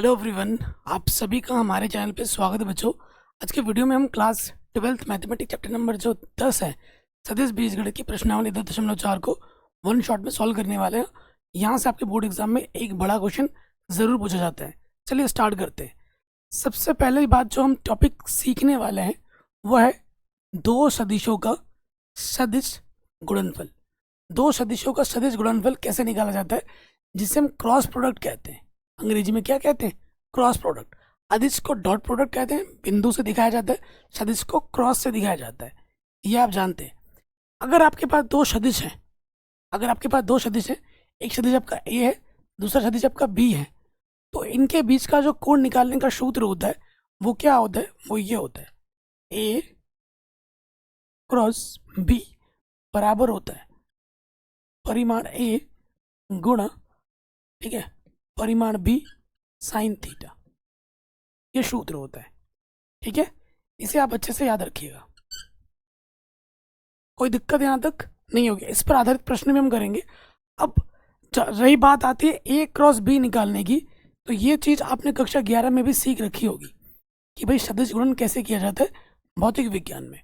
Hello everyone, आप सभी का हमारे चैनल पे स्वागत है बच्चों। आज के वीडियो में हम class 12th mathematics chapter number जो 10 है, सदिश बीजगणित की प्रश्नावली 10.4 को वन शॉट में सॉल्व करने वाले हैं। यहाँ से आपके बोर्ड एग्जाम में एक बड़ा क्वेश्चन ज़रूर पूछा जाता है। चलिए स्टार्ट करते हैं। सबसे पहले बात जो हम टॉपिक सीखने वाले हैं वो है दो सदिशों का सदिश गुणनफल। दो सदिशों का सदिश गुणनफल कैसे निकाला जाता है, जिसे हम क्रॉस प्रोडक्ट कहते हैं। अंग्रेजी में क्या कहते हैं? Cross product. अदिश को डॉट प्रोडक्ट कहते हैं, बिंदु से दिखाया जाता है। सदिश को क्रॉस से दिखाया जाता है, ये आप जानते हैं। अगर आपके पास दो सदिश हैं, एक सदिश आपका ए है, दूसरा सदिश आपका बी है, तो इनके बीच का जो कोण निकालने का सूत्र होता है वो क्या होता है? वो ये होता है, ए क्रॉस बी बराबर होता है परिमाण ए गुणा, ठीक है, परिमाण बी साइन थीटा। ये सूत्र होता है, ठीक है। इसे आप अच्छे से याद रखिएगा, कोई दिक्कत यहाँ तक नहीं होगी। इस पर आधारित प्रश्न भी हम करेंगे। अब रही बात आती है ए क्रॉस बी निकालने की, तो ये चीज़ आपने कक्षा 11 में भी सीख रखी होगी कि भाई सदिश गुणन कैसे किया जाता है भौतिक विज्ञान में।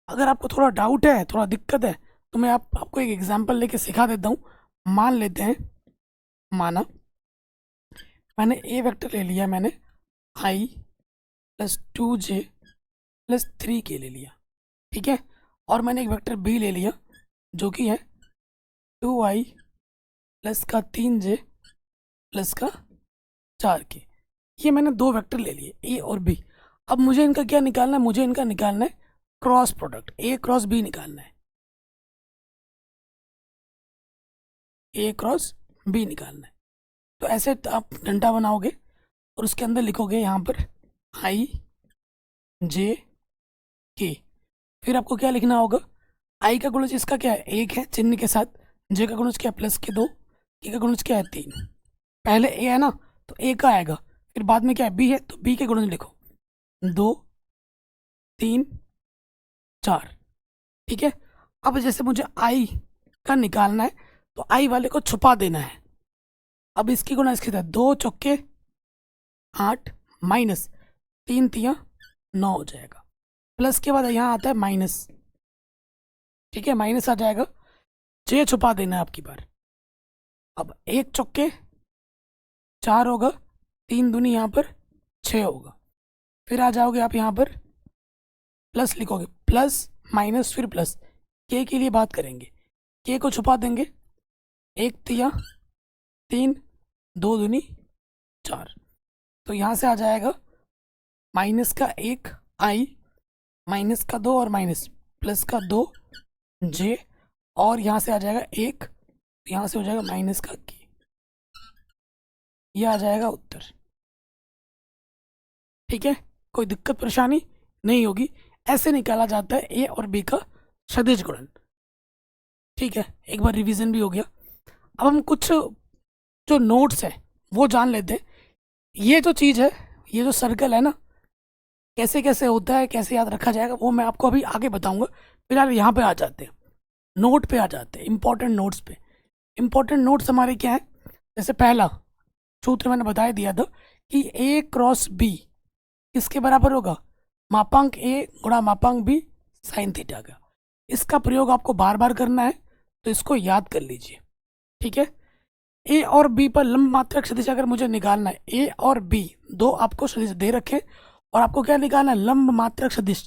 अगर आपको थोड़ा डाउट है, थोड़ा दिक्कत है, तो मैं आपको एक एग्जाम्पल लेके सिखा देता हूँ। मान लेते हैं, माना मैंने ए वेक्टर ले लिया, मैंने आई प्लस 2j प्लस 3k ले लिया, ठीक है। और मैंने एक वेक्टर बी ले लिया जो कि है 2i प्लस का 3j प्लस का 4k। ये मैंने दो वेक्टर ले लिए, ए और बी। अब मुझे इनका क्या निकालना है? मुझे इनका निकालना है क्रॉस प्रोडक्ट, ए क्रॉस बी निकालना है, ए क्रॉस बी निकालना है। तो ऐसे आप डंडा बनाओगे और उसके अंदर लिखोगे यहाँ पर आई जे के। फिर आपको क्या लिखना होगा? आई का गुणज इसका क्या है? एक है चिन्ह के साथ। जे का गुणज क्या है? प्लस के 2। के का गुणज क्या है? 3। पहले ए है ना, तो ए का आएगा। फिर बाद में क्या है? बी है, तो बी के गुणज लिखो 2 3 4, ठीक है। अब जैसे मुझे आई का निकालना है, तो आई वाले को छुपा देना है। अब इसकी गुणा इसके साथ 2 चौके 8 माइनस 3 तिया 9 हो जाएगा। प्लस के बाद यहाँ आता है माइनस, ठीक है, माइनस आ जाएगा। जे छुपा देना है आपकी बार। अब 1 चौके 4 होगा, 3 दूनी यहाँ पर 6 होगा। फिर आ जाओगे आप यहाँ पर, प्लस लिखोगे, प्लस माइनस फिर प्लस। के लिए बात करेंगे, के को छुपा देंगे। 1 तिया 3, 2 दूनी 4। तो यहाँ से आ जाएगा माइनस का 1 आई, माइनस का 2 और माइनस, प्लस का 2 जे, और यहाँ से आ जाएगा 1, यहाँ से हो जाएगा माइनस का के। ये आ जाएगा उत्तर, ठीक है। कोई दिक्कत परेशानी नहीं होगी। ऐसे निकाला जाता है ए और बी का सदिश गुणन, ठीक है। एक बार रिवीजन भी हो गया। अब हम कुछ जो नोट्स है वो जान लेते हैं। ये जो चीज़ है, ये जो सर्कल है ना, कैसे कैसे होता है, कैसे याद रखा जाएगा, वो मैं आपको अभी आगे बताऊंगा। फिलहाल यहाँ पे आ जाते हैं, नोट पे आ जाते हैं, इंपॉर्टेंट नोट्स पे। इंपॉर्टेंट नोट्स हमारे क्या है? जैसे पहला सूत्र मैंने बता दिया था कि ए क्रॉस बी किसके बराबर होगा? मापांक ए गुणा मापांक बी साइन थीटा का। इसका प्रयोग आपको बार बार करना है, तो इसको याद कर लीजिए, ठीक है। ए और बी पर लंब मात्रक सदिश अगर मुझे निकालना है, ए और बी दो आपको सदिश दे रखे, और आपको क्या निकालना है? लंब मात्रक सदिश।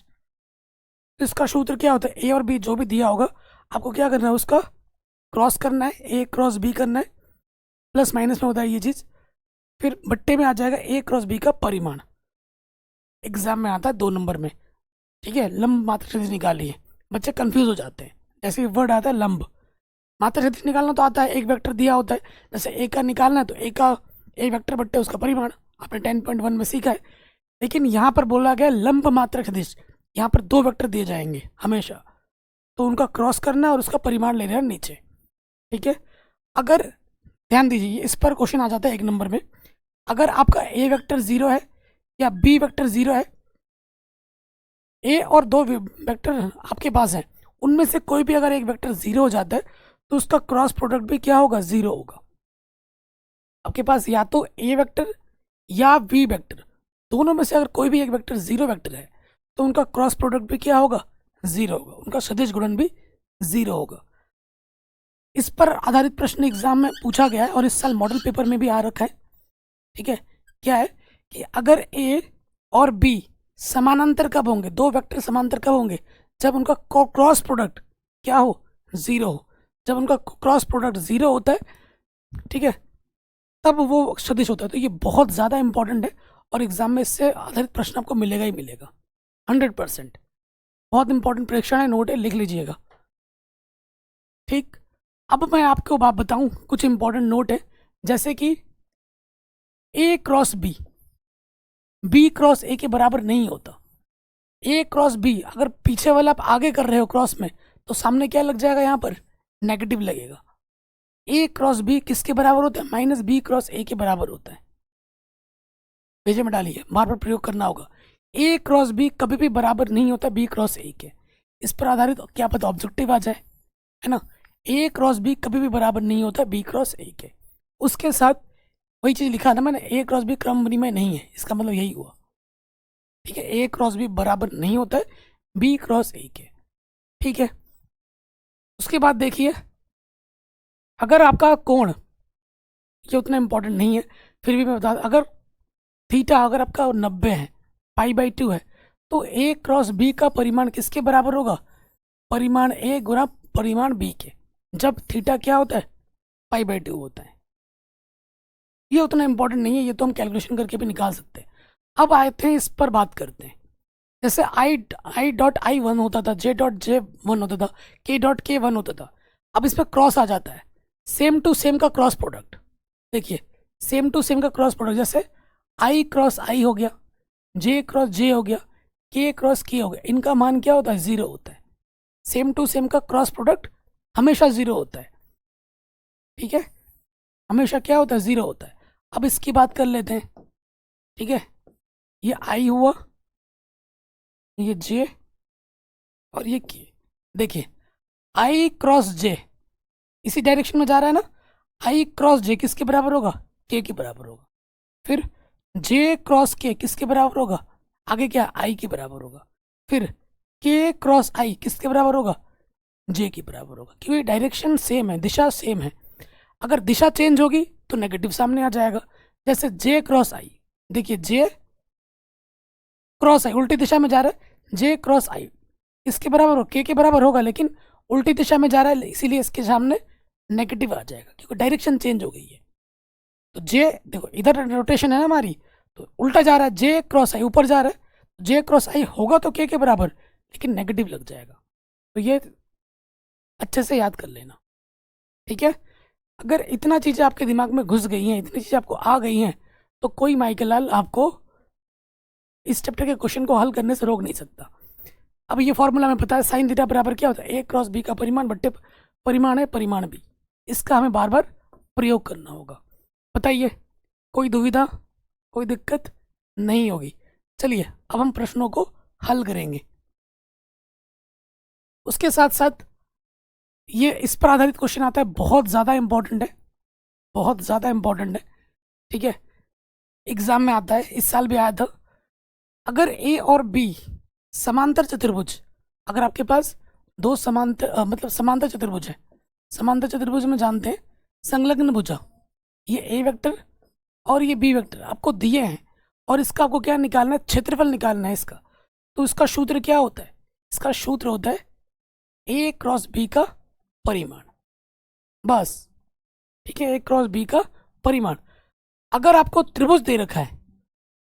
तो इसका सूत्र क्या होता है? ए और बी जो भी दिया होगा आपको क्या करना है? उसका क्रॉस करना है, ए क्रॉस बी करना है। प्लस माइनस में होता है ये चीज़। फिर बट्टे में आ जाएगा ए क्रॉस बी का परिमाण। एग्जाम में आता है 2 नंबर में, ठीक है। लंब मात्रक सदिश निकालिए, बच्चे कंफ्यूज हो जाते हैं। जैसे वर्ड आता है लंब मात्रक सदिश निकालना, तो आता है एक वेक्टर दिया होता है, जैसे ए का निकालना है तो ए का ए वेक्टर बट्टे उसका परिमाण, आपने 10.1 में सीखा है। लेकिन यहाँ पर बोला गया लंब मात्रक सदिश, यहाँ पर 2 वेक्टर दिए जाएंगे हमेशा, तो उनका क्रॉस करना है और उसका परिमाण ले लेना नीचे, ठीक है। अगर ध्यान दीजिए, इस पर क्वेश्चन आ जाता है 1 नंबर में। अगर आपका ए वेक्टर 0 है या बी वेक्टर 0 है, ए और 2 वेक्टर आपके पास हैं, उनमें से कोई भी अगर एक वेक्टर 0 हो जाता है तो उसका क्रॉस प्रोडक्ट भी क्या होगा? 0 होगा। आपके पास या तो ए वेक्टर या वी वेक्टर, दोनों में से अगर कोई भी एक वेक्टर जीरो वेक्टर है तो उनका क्रॉस प्रोडक्ट भी क्या होगा, जीरो होगा, उनका सदिश गुणन भी जीरो होगा। इस पर आधारित प्रश्न एग्जाम में पूछा गया है और इस साल मॉडल पेपर में भी आ रखा है। ठीक है, क्या है कि अगर ए और बी समानांतर कब होंगे, दो वेक्टर समानांतर कब होंगे, जब उनका क्रॉस प्रोडक्ट क्या हो, जीरो हो। जब उनका क्रॉस प्रोडक्ट जीरो होता है, ठीक है, तब वो सदिश होता है। तो ये बहुत ज़्यादा इंपॉर्टेंट है और एग्जाम में इससे आधारित प्रश्न आपको मिलेगा ही मिलेगा 100%। बहुत इंपॉर्टेंट परीक्षण है, नोट है, लिख लीजिएगा। ठीक, अब मैं आपको बात बताऊं, कुछ इंपॉर्टेंट नोट है, जैसे कि A cross B, B cross A के बराबर नहीं होता। ए क्रॉस बी, अगर पीछे वाला आप आगे कर रहे हो क्रॉस में, तो सामने क्या लग जाएगा, यहाँ पर नेगेटिव लगेगा। ए क्रॉस बी किसके बराबर होता है, माइनस बी क्रॉस ए के बराबर होता है। पेज में डालिए, बार बार प्रयोग करना होगा। ए क्रॉस बी कभी भी बराबर नहीं होता बी क्रॉस ए के। इस पर आधारित क्या पता ऑब्जेक्टिव आ जाए, है ना। ए क्रॉस बी कभी भी बराबर नहीं होता बी क्रॉस ए के। उसके साथ वही चीज़ लिखा था मैंने, ए क्रॉस बी क्रम विनिमय नहीं है, इसका मतलब यही हुआ। ठीक है, ए क्रॉस बी बराबर नहीं होता है बी क्रॉस ए के। ठीक है, उसके बाद देखिए, अगर आपका कोण, ये उतना इंपॉर्टेंट नहीं है फिर भी मैं बता, अगर थीटा अगर आपका 90 है, पाई/2 है, तो ए क्रॉस बी का परिमाण किसके बराबर होगा, परिमाण ए गुना परिमाण बी के, जब थीटा क्या होता है, पाई/2 होता है। ये उतना इंपॉर्टेंट नहीं है, ये तो हम कैलकुलेशन करके भी निकाल सकते हैं। अब आते हैं इस पर बात करते हैं। जैसे आई डॉट आई 1 होता था, जे डॉट जे 1 होता था, के डॉट के 1 होता था। अब इस पर क्रॉस आ जाता है, सेम टू सेम का क्रॉस प्रोडक्ट। देखिए, सेम टू सेम का क्रॉस प्रोडक्ट, जैसे आई क्रॉस आई हो गया, जे क्रॉस जे हो गया, के क्रॉस के हो गया, इनका मान क्या होता है, जीरो होता है। सेम टू सेम का क्रॉस प्रोडक्ट हमेशा जीरो होता है। ठीक है, हमेशा क्या होता है, जीरो होता है। अब इसकी बात कर लेते हैं। ठीक है, ये आई हुआ, ये जे और ये के। देखिए, आई क्रॉस जे इसी डायरेक्शन में जा रहा है ना, आई क्रॉस जे किसके बराबर होगा, के के बराबर होगा। फिर जे क्रॉस के किसके बराबर होगा, आगे क्या, आई के बराबर होगा। फिर के क्रॉस आई किसके बराबर होगा, जे के बराबर होगा, क्योंकि डायरेक्शन सेम है, दिशा सेम है। अगर दिशा चेंज होगी तो नेगेटिव सामने आ जाएगा। जैसे जे क्रॉस आई, देखिए जे क्रॉस आई उल्टी दिशा में जा रहा है, जे क्रॉस आई इसके बराबर हो, के बराबर होगा, लेकिन उल्टी दिशा में जा रहा है, इसीलिए इसके सामने नेगेटिव आ जाएगा, क्योंकि डायरेक्शन चेंज हो गई है। तो जे देखो, इधर रोटेशन है ना हमारी, तो उल्टा जा रहा है, जे क्रॉस आई ऊपर जा रहा है, जे क्रॉस आई होगा तो के बराबर, लेकिन नेगेटिव लग जाएगा। तो ये अच्छे से याद कर लेना। ठीक है, अगर इतना चीज़ें आपके दिमाग में घुस गई हैं, इतनी चीज़ें आपको आ गई हैं, तो कोई माइकल लाल आपको इस चैप्टर के क्वेश्चन को हल करने से रोक नहीं सकता। अब ये फॉर्मूला हमें पता है, साइन थीटा बराबर क्या होता है, ए क्रॉस बी का परिमाण बट्टे परिमाण है परिमाण बी। इसका हमें बार बार प्रयोग करना होगा। बताइए, कोई दुविधा, कोई दिक्कत नहीं होगी। चलिए, अब हम प्रश्नों को हल करेंगे। उसके साथ साथ ये इस पर आधारित क्वेश्चन आता है, बहुत ज़्यादा इंपॉर्टेंट है, बहुत ज़्यादा इंपॉर्टेंट है। ठीक है, एग्जाम में आता है, इस साल भी आया था। अगर ए और बी समांतर चतुर्भुज, अगर आपके पास दो समांतर मतलब समांतर चतुर्भुज है, समांतर चतुर्भुज में जानते हैं संलग्न भुजा, ये ए वेक्टर और ये बी वेक्टर आपको दिए हैं, और इसका आपको क्या निकालना है, क्षेत्रफल निकालना है इसका। तो इसका सूत्र क्या होता है, इसका सूत्र होता है ए क्रॉस बी का परिमाण, बस। ठीक है, ए क्रॉस बी का परिमाण। अगर आपको त्रिभुज दे रखा है,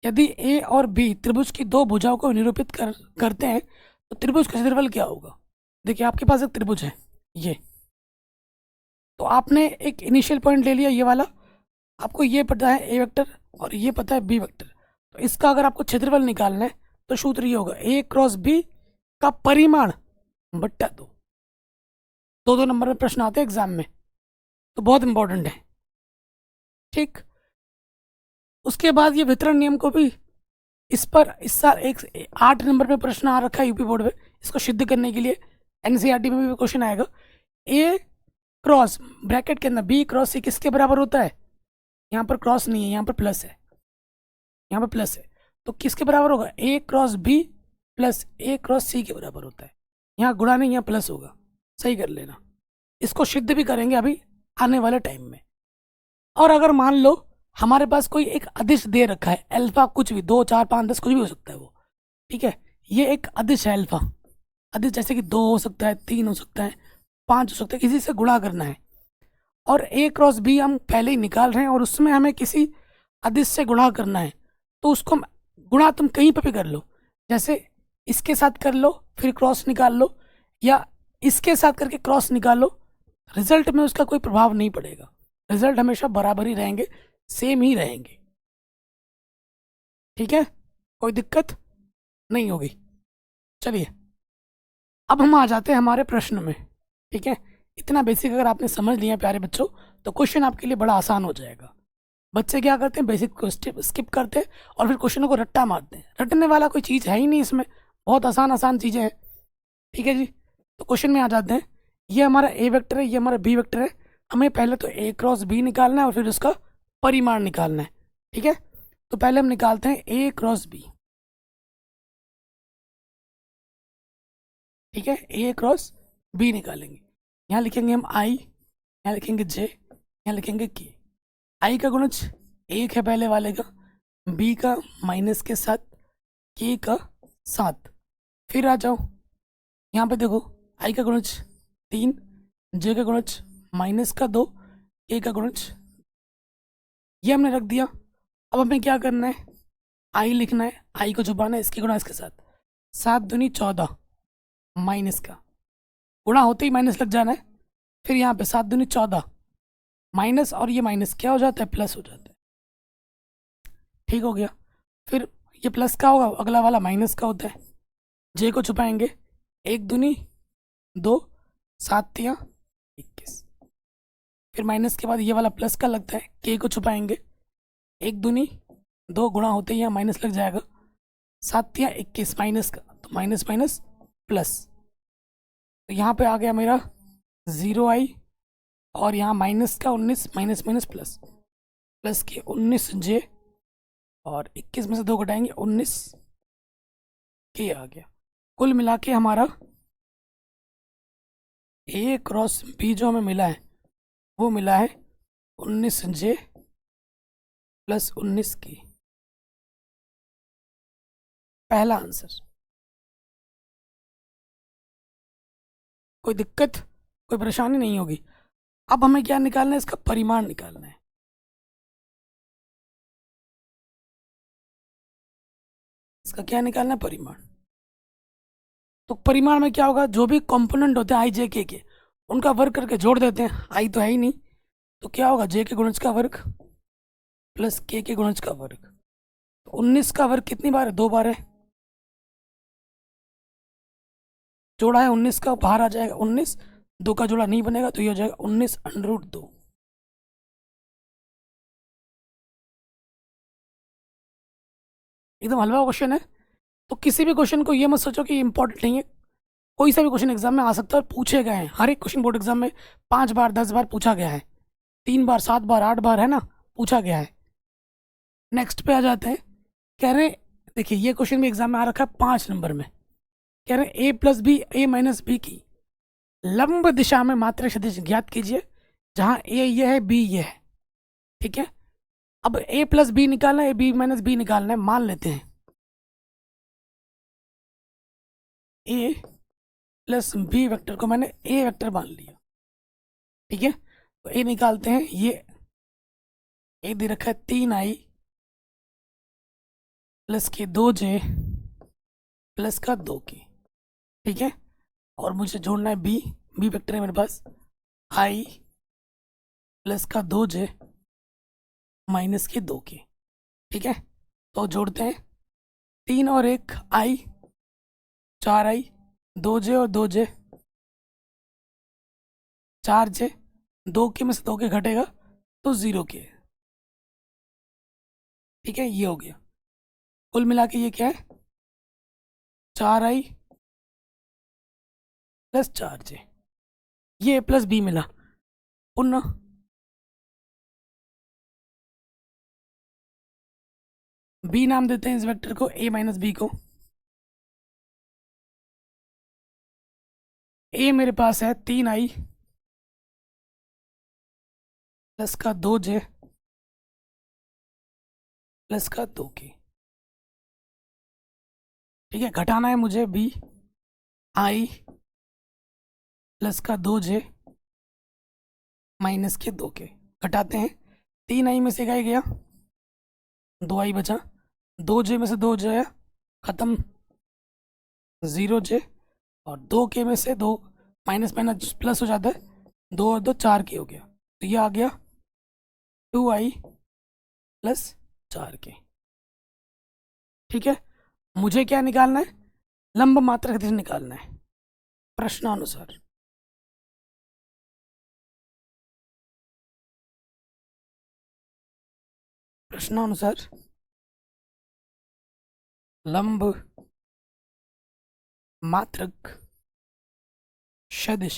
यदि ए और बी त्रिभुज की दो भुजाओं को निरूपित करते हैं, तो त्रिभुज का क्षेत्रफल क्या होगा। देखिए, आपके पास एक त्रिभुज है ये, तो आपने एक इनिशियल पॉइंट ले लिया ये वाला, आपको ये पता है ए वेक्टर और ये पता है बी वेक्टर, तो इसका अगर आपको क्षेत्रफल निकालना है तो सूत्र ये होगा ए क्रॉस बी का परिमाण बट्टा दो। दो नंबर में प्रश्न आते हैं एग्जाम में, तो बहुत इंपॉर्टेंट है। ठीक, उसके बाद ये वितरण नियम को भी, इस पर इस साल 8 नंबर में प्रश्न आ रखा है यूपी बोर्ड में, इसको सिद्ध करने के लिए एनसीईआरटी में भी क्वेश्चन आएगा। ए क्रॉस ब्रैकेट के अंदर बी क्रॉस सी किसके बराबर होता है, यहाँ पर क्रॉस नहीं है, यहाँ पर प्लस है, यहाँ पे प्लस है, तो किसके बराबर होगा, ए क्रॉस बी प्लस ए क्रॉस सी के बराबर होता है। यहाँ गुणा नहीं, यहाँ प्लस होगा, सही कर लेना। इसको सिद्ध भी करेंगे अभी आने वाले टाइम में। और अगर मान लो हमारे पास कोई एक अदिश दे रखा है, अल्फा कुछ भी 2 4 5 10 कुछ भी हो सकता है वो, ठीक है, ये एक अदिश है अल्फा, अदिश जैसे कि 2 हो सकता है, 3 हो सकता है, 5 हो सकता है, इसी से गुणा करना है। और ए क्रॉस बी हम पहले ही निकाल रहे हैं और उसमें हमें किसी अदिश से गुणा करना है, तो उसको गुणा तुम कहीं पर भी कर लो, जैसे इसके साथ कर लो फिर क्रॉस निकाल लो, या इसके साथ करके क्रॉस निकाल लो, रिजल्ट में उसका कोई प्रभाव नहीं पड़ेगा, रिजल्ट हमेशा बराबर ही रहेंगे, सेम ही रहेंगे। ठीक है, कोई दिक्कत नहीं होगी। चलिए अब हम आ जाते हैं हमारे प्रश्न में। ठीक है, इतना बेसिक अगर आपने समझ लिया प्यारे बच्चों, तो क्वेश्चन आपके लिए बड़ा आसान हो जाएगा। बच्चे क्या करते हैं, बेसिक को स्किप करते हैं और फिर क्वेश्चनों को रट्टा मारते हैं। रटने वाला कोई चीज़ है ही नहीं इसमें, बहुत आसान आसान चीज़ें हैं। ठीक है जी, तो क्वेश्चन में आ जाते हैं। ये हमारा ए वेक्टर है, ये हमारा बी वेक्टर है। हमें पहले तो ए क्रॉस बी निकालना है और फिर उसका परिमाण निकालना है। ठीक है, तो पहले हम निकालते हैं ए क्रॉस बी। ठीक है, ए क्रॉस बी निकालेंगे। यहाँ लिखेंगे हम आई, यहाँ लिखेंगे जे, यहाँ लिखेंगे के। आई का गुणज 1 है पहले वाले का, बी का माइनस के साथ, के का 7। फिर आ जाओ यहाँ पे देखो, आई का गुणज 3, जे का गुणज माइनस का 2, के का गुणज, ये हमने रख दिया। अब हमें क्या करना है, आई लिखना है, आई को छुपाना है, इसके गुणा इसके साथ, 7 दूनी 14 माइनस का, गुणा होते ही माइनस लग जाना है। फिर यहाँ पे 7 दूनी 14 माइनस, और ये माइनस क्या हो जाता है, प्लस हो जाता है। ठीक हो गया। फिर ये प्लस का होगा, अगला वाला माइनस का होता है। जे को छुपाएंगे, 1 दूनी 2, 7 तिया 21। फिर माइनस के बाद ये वाला प्लस का लगता है, के को छुपाएंगे, 1 दूनी 2, गुणा होते ही यहाँ माइनस लग जाएगा, 7 तिया 21 माइनस का, तो माइनस माइनस प्लस, तो यहाँ पे आ गया मेरा 0 आई, और यहाँ माइनस का 19 माइनस माइनस प्लस, प्लस के 19 जे, और 21 में से 2 घटाएंगे 19 के आ गया। कुल मिला के हमारा ए क्रॉस बी जो हमें मिला है वो मिला है 19 जे प्लस 19 की। पहला आंसर। कोई दिक्कत, कोई परेशानी नहीं होगी। अब हमें क्या निकालना है, इसका परिमाण निकालना है। इसका क्या निकालना है, परिमाण। तो परिमाण में क्या होगा, जो भी कंपोनेंट होते हैं आई जे के उनका वर्ग करके जोड़ देते हैं। आई तो है ही नहीं, तो क्या होगा, जे के गुणज का वर्ग प्लस के गुणज का वर्ग। तो 19 का वर्ग कितनी बार है, 2 बार है, जोड़ा है 19 का, बाहर आ जाएगा 19, 2 का जोड़ा नहीं बनेगा, तो ये हो जाएगा 19 अंडर 2। एकदम हलवा क्वेश्चन है, तो किसी भी क्वेश्चन को ये मत सोचो कि इंपॉर्टेंट नहीं है। कोई सा भी क्वेश्चन एग्जाम में आ सकता है और पूछे गए हैं, हर एक क्वेश्चन बोर्ड एग्जाम में 5 बार 10 बार पूछा गया है, 3 बार 7 बार 8 बार है ना, पूछा गया है। नेक्स्ट पे आ जाते हैं। कह रहे, देखिए ये क्वेश्चन भी एग्जाम में आ रखा है 5 नंबर में। कह रहे ए प्लस बी ए माइनस बी की लंब दिशा में मात्रा सदिश ज्ञात कीजिए, जहां ए ये है बी ये है। ठीक है, अब ए प्लस बी निकालना है, ए बी माइनस बी निकालना है। मान लेते हैं ए प्लस बी वेक्टर को मैंने ए वेक्टर मान लिया। ठीक है, तो ए निकालते हैं। ये ए दे रखा है 3 आई प्लस के 2 जे प्लस का 2 की। ठीक है, और मुझे जोड़ना है बी, बी वेक्टर है मेरे पास आई प्लस का 2 जे माइनस के 2 की। ठीक है, तो जोड़ते हैं 3 और 1 आई, 4 आई, 2 जे और 2 जे, 4 जे, 2 के में से 2 के घटेगा तो 0 के। ठीक है, ये हो गया। कुल मिला के ये क्या है, 4 आई प्लस 4 जे, ये प्लस बी मिला। पुनः बी नाम देते हैं इस वेक्टर को, ए माइनस बी को। ए मेरे पास है 3i प्लस का 2j प्लस का 2k। ठीक है, घटाना है मुझे बी आई प्लस का 2j माइनस के 2k। घटाते हैं, 3i में से गया 2i बचा, 2j में से 2 j खत्म, 0j, और 2k में से 2 माइनस माइनस प्लस हो जाता है, 2 और 2 4k हो गया। तो ये आ गया 2i प्लस 4k। ठीक है, मुझे क्या निकालना है? लंब मात्रक सदिश निकालना है प्रश्नानुसार। प्रश्नानुसार लंब मात्रक सदिश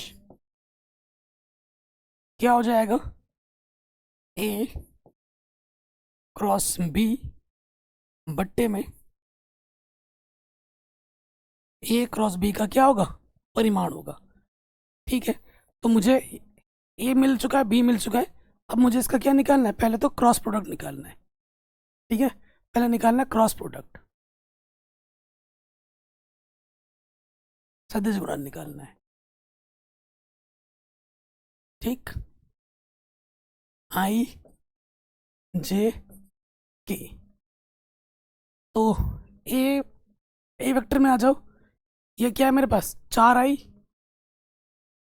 क्या हो जाएगा? ए क्रॉस बी बट्टे में ए क्रॉस बी का क्या होगा? परिमाण होगा। ठीक है, तो मुझे ए मिल चुका है, बी मिल चुका है, अब मुझे इसका क्या निकालना है? पहले तो क्रॉस प्रोडक्ट निकालना है। ठीक है, पहले निकालना है क्रॉस प्रोडक्ट, सदिश गुणन निकालना है। ठीक, आई जे के। तो ए वेक्टर में आ जाओ, ये क्या है मेरे पास? 4i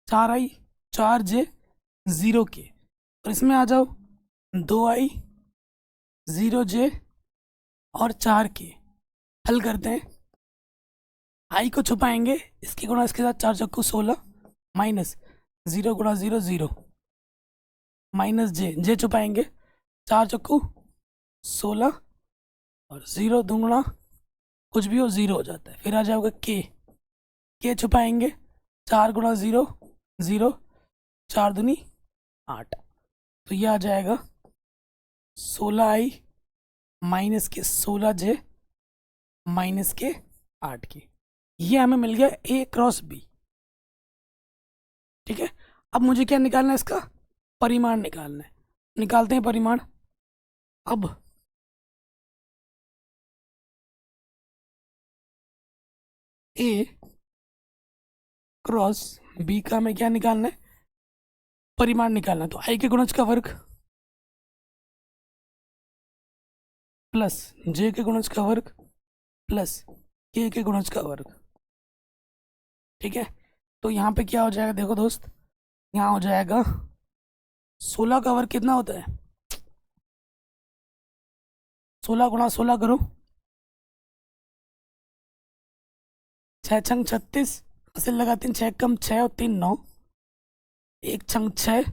4j 0k, और इसमें आ जाओ 2i 0j और 4k। हल करते हैं, आई को छुपाएंगे, इसके गुणा इसके साथ 4 चक्कू 16 माइनस 0 गुणा 0 0 माइनस जे छुपाएंगे, 4 चक्कू 16 और 0 दूंगुणा कुछ भी हो 0 हो जाता है। फिर आ जाओगे के छुपाएंगे, 4 गुणा 0 0, 4 दूनी 8। तो ये आ जाएगा 16i माइनस के 16j माइनस के 8k। ये हमें मिल गया ए क्रॉस बी। ठीक है, अब मुझे क्या निकालना है? इसका परिमाण निकालना है। निकालते हैं परिमाण। अब ए क्रॉस बी का हमें क्या निकालना है? परिमाण निकालना है। तो आई के गुणज का वर्ग प्लस जे के गुणज का वर्ग प्लस के गुणज का वर्ग। ठीक है, तो यहाँ पे क्या हो जाएगा? देखो दोस्त, यहाँ हो जाएगा 16 का वर्ग कितना होता है? 16 गुणा 16 करो, 6 छंग 36, असल लगा 3 6 कम 6 और 3 9, 1 छंग 6,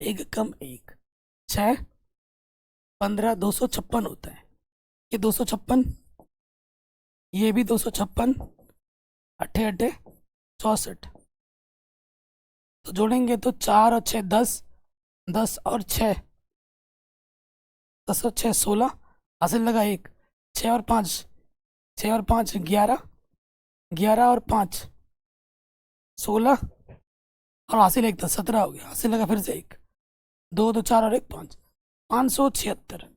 1 कम 1 6 15, 256 होता है। ये 256, ये भी 256, 8 8 64। तो जोड़ेंगे तो 4 और 6 10, 10 और 6 10 और 6 16, हासिल लगा 1, 6 और 5 6 और 5 11, 11 और 5 16, और हासिल 1 10 17 हो गया। हासिल लगा फिर से 1 2 2 4 और 1 5, 576।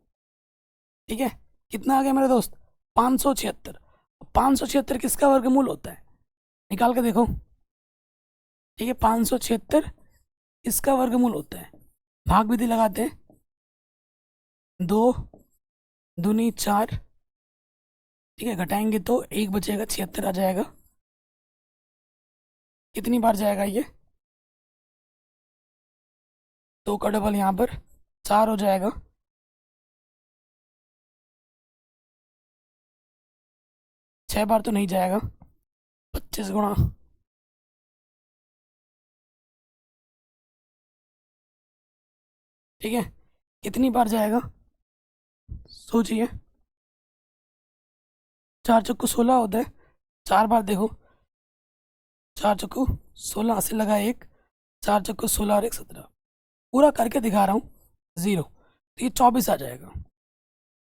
ठीक है, कितना आ गया मेरे दोस्त? 576। 576 किसका वर्गमूल होता है? निकाल के देखो। ठीक है, 576 इसका वर्गमूल होता है। भाग विधि लगाते हैं, 2 दूनी 4। ठीक है, घटाएंगे तो 1 बचेगा, 76 आ जाएगा। कितनी बार जाएगा ये? 2 का डबल यहाँ पर 4 हो जाएगा, 6 बार तो नहीं जाएगा, 25 गुणा, ठीक है, कितनी बार जाएगा सोचिए? 4 चक्कू 16 होता है, 4 बार देखो, 4 चक्कू 16 से लगा 1, 4 चक्कू 16 और 1 17, पूरा करके दिखा रहा हूँ 0, तो ये 24 आ जाएगा।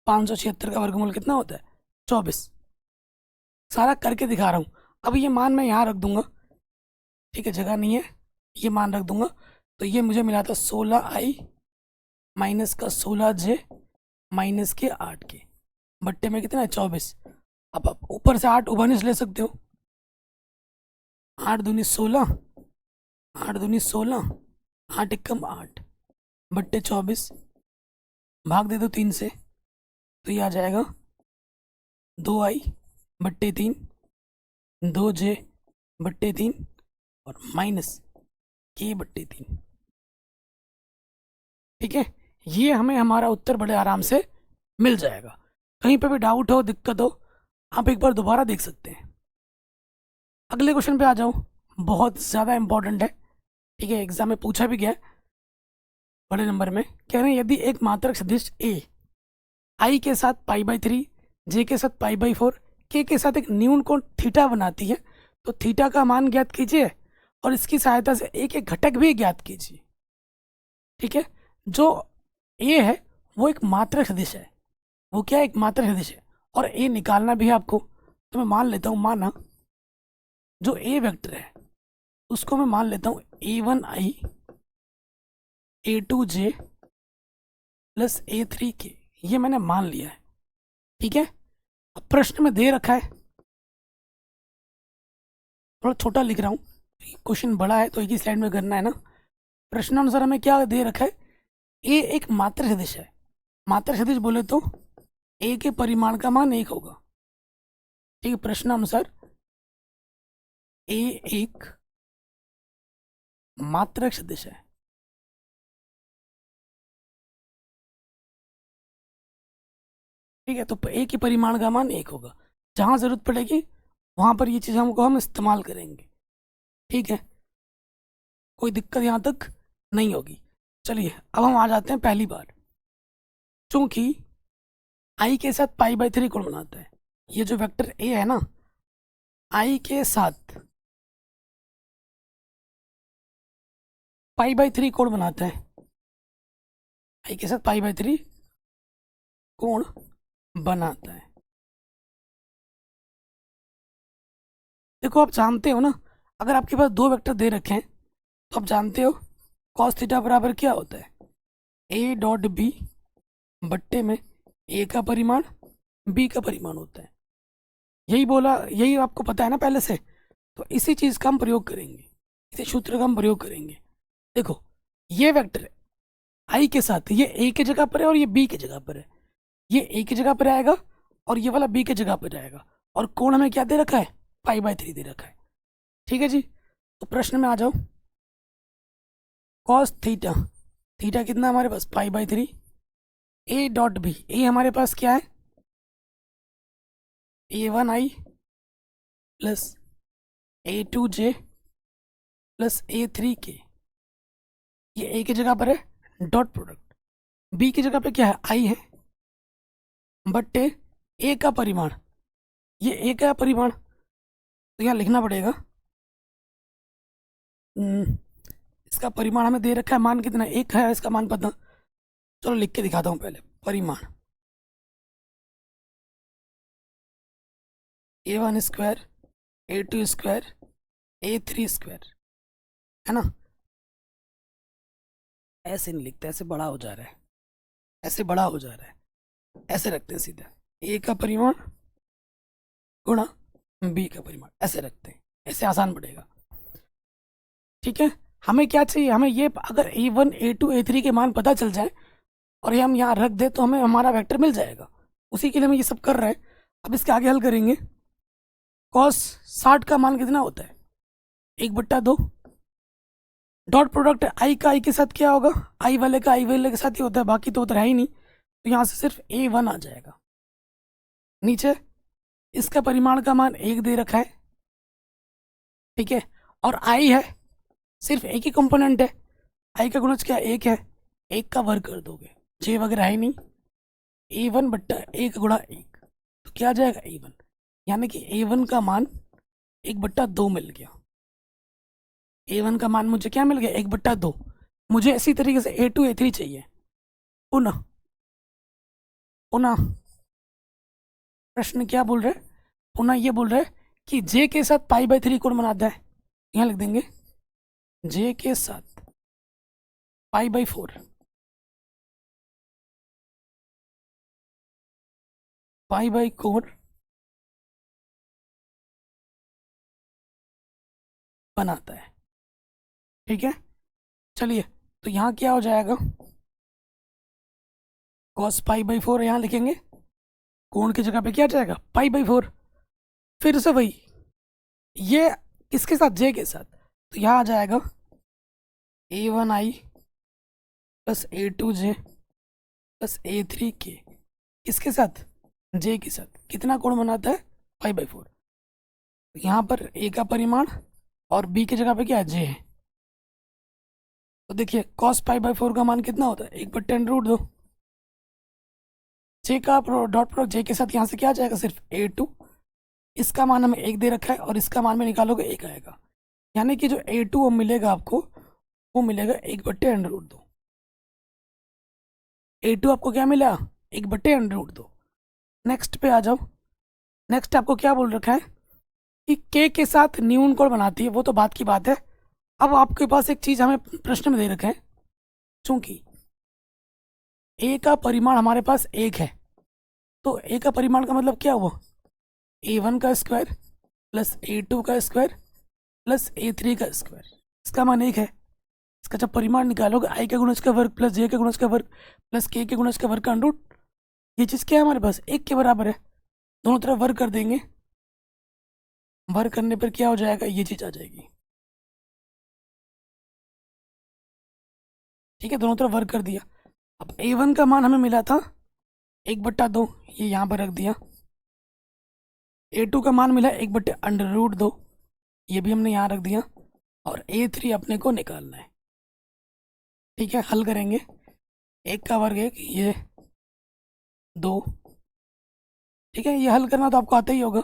576 का वर्गमूल कितना होता है? 24। सारा करके दिखा रहा हूँ। अब ये मान मैं यहाँ रख दूंगा, ठीक है, जगह नहीं है, ये मान रख दूंगा। तो ये मुझे मिला था 16i माइनस का 16j माइनस के 8k बट्टे में कितना है? 24। अब आप ऊपर से 8 उभानिश ले सकते हो। 8 दूनी 16, 8 दूनी 16, 8 एकम 8 बट्टे 24, भाग दे दो 3 से, तो ये आ जाएगा 2i बट्टे 3, 2j बट्टे 3 और माइनस k बट्टे 3। ठीक है, ये हमें हमारा उत्तर बड़े आराम से मिल जाएगा। कहीं पे भी डाउट हो, दिक्कत हो, आप एक बार दोबारा देख सकते हैं। अगले क्वेश्चन पे आ जाओ, बहुत ज़्यादा इंपॉर्टेंट है, ठीक है, एग्जाम में पूछा भी गया है बड़े नंबर में। कह रहे हैं यदि एक मात्रक सदिश a i के साथ π/3, j के साथ π/4, k के साथ एक न्यून कोण थीटा बनाती है, तो थीटा का मान ज्ञात कीजिए और इसकी सहायता से एक एक घटक भी ज्ञात कीजिए। ठीक है, जो a है वो एक मात्रक सदिश है, वो क्या है? एक मात्रक सदिश है, और a निकालना भी है आपको। तो मैं मान लेता हूँ, माना जो a वेक्टर है उसको मैं मान लेता हूँ a1i a2j प्लस a3k, ये मैंने मान लिया है। ठीक है, अब प्रश्न में दे रखा है, थोड़ा छोटा लिख रहा हूँ, क्वेश्चन बड़ा है तो एक ही स्लाइड में करना है ना। प्रश्नानुसार हमें क्या दे रखा है? a एक मात्रक सदिश है। मात्रक सदिश बोले तो a के परिमाण का मान 1 होगा। ठीक है, प्रश्नानुसार a एक मात्रक सदिश है। ठीक है, तो a के परिमाण का मान 1 होगा। जहां जरूरत पड़ेगी वहां पर ये चीज हम इस्तेमाल करेंगे। ठीक है, कोई दिक्कत यहाँ तक नहीं होगी। चलिए अब हम आ जाते हैं पहली बार। चूंकि i के साथ π/3 कोण बनाता है, ये जो वेक्टर a है ना, i के साथ π/3 कोण बनाता है, i के साथ π/3 कोण बनाता है। देखो आप जानते हो ना, अगर आपके पास दो वेक्टर दे रखे हैं तो आप जानते हो cos थीटा बराबर क्या होता है? a डॉट बी बट्टे में a का परिमाण b का परिमाण होता है। यही बोला, यही आपको पता है ना पहले से, तो इसी चीज़ का हम प्रयोग करेंगे, इसी सूत्र का हम प्रयोग करेंगे। देखो ये वेक्टर i के साथ ये a की जगह पर है और ये b की जगह पर है, ये a की जगह पर आएगा और ये वाला b की जगह पर आएगा, और कोण हमें क्या दे रखा है? π/3 दे रखा है। ठीक है जी, तो प्रश्न में आ जाओ। cos थीटा, थीटा कितना हमारे पास? π/3। a डॉट बी, ए हमारे पास क्या है? a1i plus a2j plus a3k, ये a की जगह पर है डॉट प्रोडक्ट, b की जगह पे क्या है? i है बट्टे a का परिमाण, ये a का परिमाण, तो यहाँ लिखना पड़ेगा इसका परिमाण हमें दे रखा है, मान कितना? 1 है, इसका मान पता, चलो लिख के दिखाता हूँ पहले। परिमाण a1 square a2 square a3 square, है ना? ऐसे नहीं लिखते, ऐसे बड़ा हो जा रहा है, ऐसे बड़ा हो जा रहा है, ऐसे रखते हैं सीधा, a का परिमाण गुणा b का परिमाण, ऐसे रखते हैं, ऐसे आसान पड़ेगा। ठीक है, हमें क्या चाहिए? हमें ये अगर a1 a2 a3 के मान पता चल जाए और ये हम यहाँ रख दे तो हमें हमारा वेक्टर मिल जाएगा। उसी के लिए हम ये सब कर रहे हैं। अब इसके आगे हल करेंगे। cos 60 का मान कितना होता है? 1/2। डॉट प्रोडक्ट आई का आई के साथ क्या होगा? आई वाले का आई वाले के साथ ही होता है, बाकी तो उधर है ही नहीं, तो यहाँ से सिर्फ a1 आ जाएगा। नीचे इसका परिमाण का मान 1 दे रखा है, ठीक है, और आई है, सिर्फ एक ही कंपोनेंट है, आई का गुणज क्या? 1 है, 1 का वर्ग कर दोगे, जे वगैरह है नहीं, a1/1 गुणा 1, तो क्या आ जाएगा? a1, यानी कि a1 का मान 1/2 मिल गया। a1 का मान मुझे क्या मिल गया? 1/2। मुझे इसी तरीके से a2 a3 चाहिए। पुनः पुनः प्रश्न क्या बोल रहे हैं, पुनः ये बोल रहे हैं कि जे के साथ π/3 कोण बनाता है, यहाँ लिख देंगे जे के साथ π/4 π/4 बनाता है। ठीक है, चलिए तो यहाँ क्या हो जाएगा, cos π/4 यहाँ लिखेंगे, कोण की जगह पे क्या जाएगा π/4, फिर से वही, ये किसके साथ, जे के साथ, तो यहाँ आ जाएगा a1i plus a2j plus a3k, किसके साथ, जे के साथ, कितना कोण बनाता है π/4। यहाँ पर a का परिमाण और b की जगह पे क्या है, जे है, तो देखिए cos π/4 का मान कितना होता है, 1/10√2, जे का डॉट प्रोडक्ट जे के साथ यहाँ से क्या आ जाएगा, सिर्फ a2, इसका मान हमें 1 दे रखा है और इसका मान में निकालोगे 1 आएगा, यानी कि जो a2 मिलेगा आपको वो मिलेगा 1/√2। a2 आपको क्या मिला, 1/√2। नेक्स्ट पे आ जाओ, नेक्स्ट आपको क्या बोल रखा है कि k के साथ न्यून कोण बनाती है, वो तो बात की बात है। अब आपके पास एक चीज़ हमें प्रश्न में दे रखा है, चूंकि a का परिमाण हमारे पास 1 है, तो a का परिमाण का मतलब क्या हुआ, a1 का स्क्वायर प्लस a2 का स्क्वायर प्लस a3 का स्क्वायर, इसका मान 1 है। इसका जब परिमाण निकालोगे i का गुणज का वर्ग प्लस j का गुणज का वर्ग प्लस k के गुणज का वर्ग का अंडर रूट, ये चीज़ क्या है हमारे पास 1 के बराबर है, दोनों तरफ वर्ग कर देंगे, वर्ग करने पर क्या हो जाएगा, ये चीज़ आ जाएगी। ठीक है, दोनों तरफ वर्ग कर दिया। अब a1 का मान हमें मिला था 1/2, ये यहाँ पर रख दिया। a2 का मान मिला 1/√2, ये भी हमने यहाँ रख दिया। और a3 अपने को निकालना है। ठीक है, हल करेंगे, 1 का वर्ग 1, ये 2। ठीक है, ये हल करना तो आपको आता ही होगा।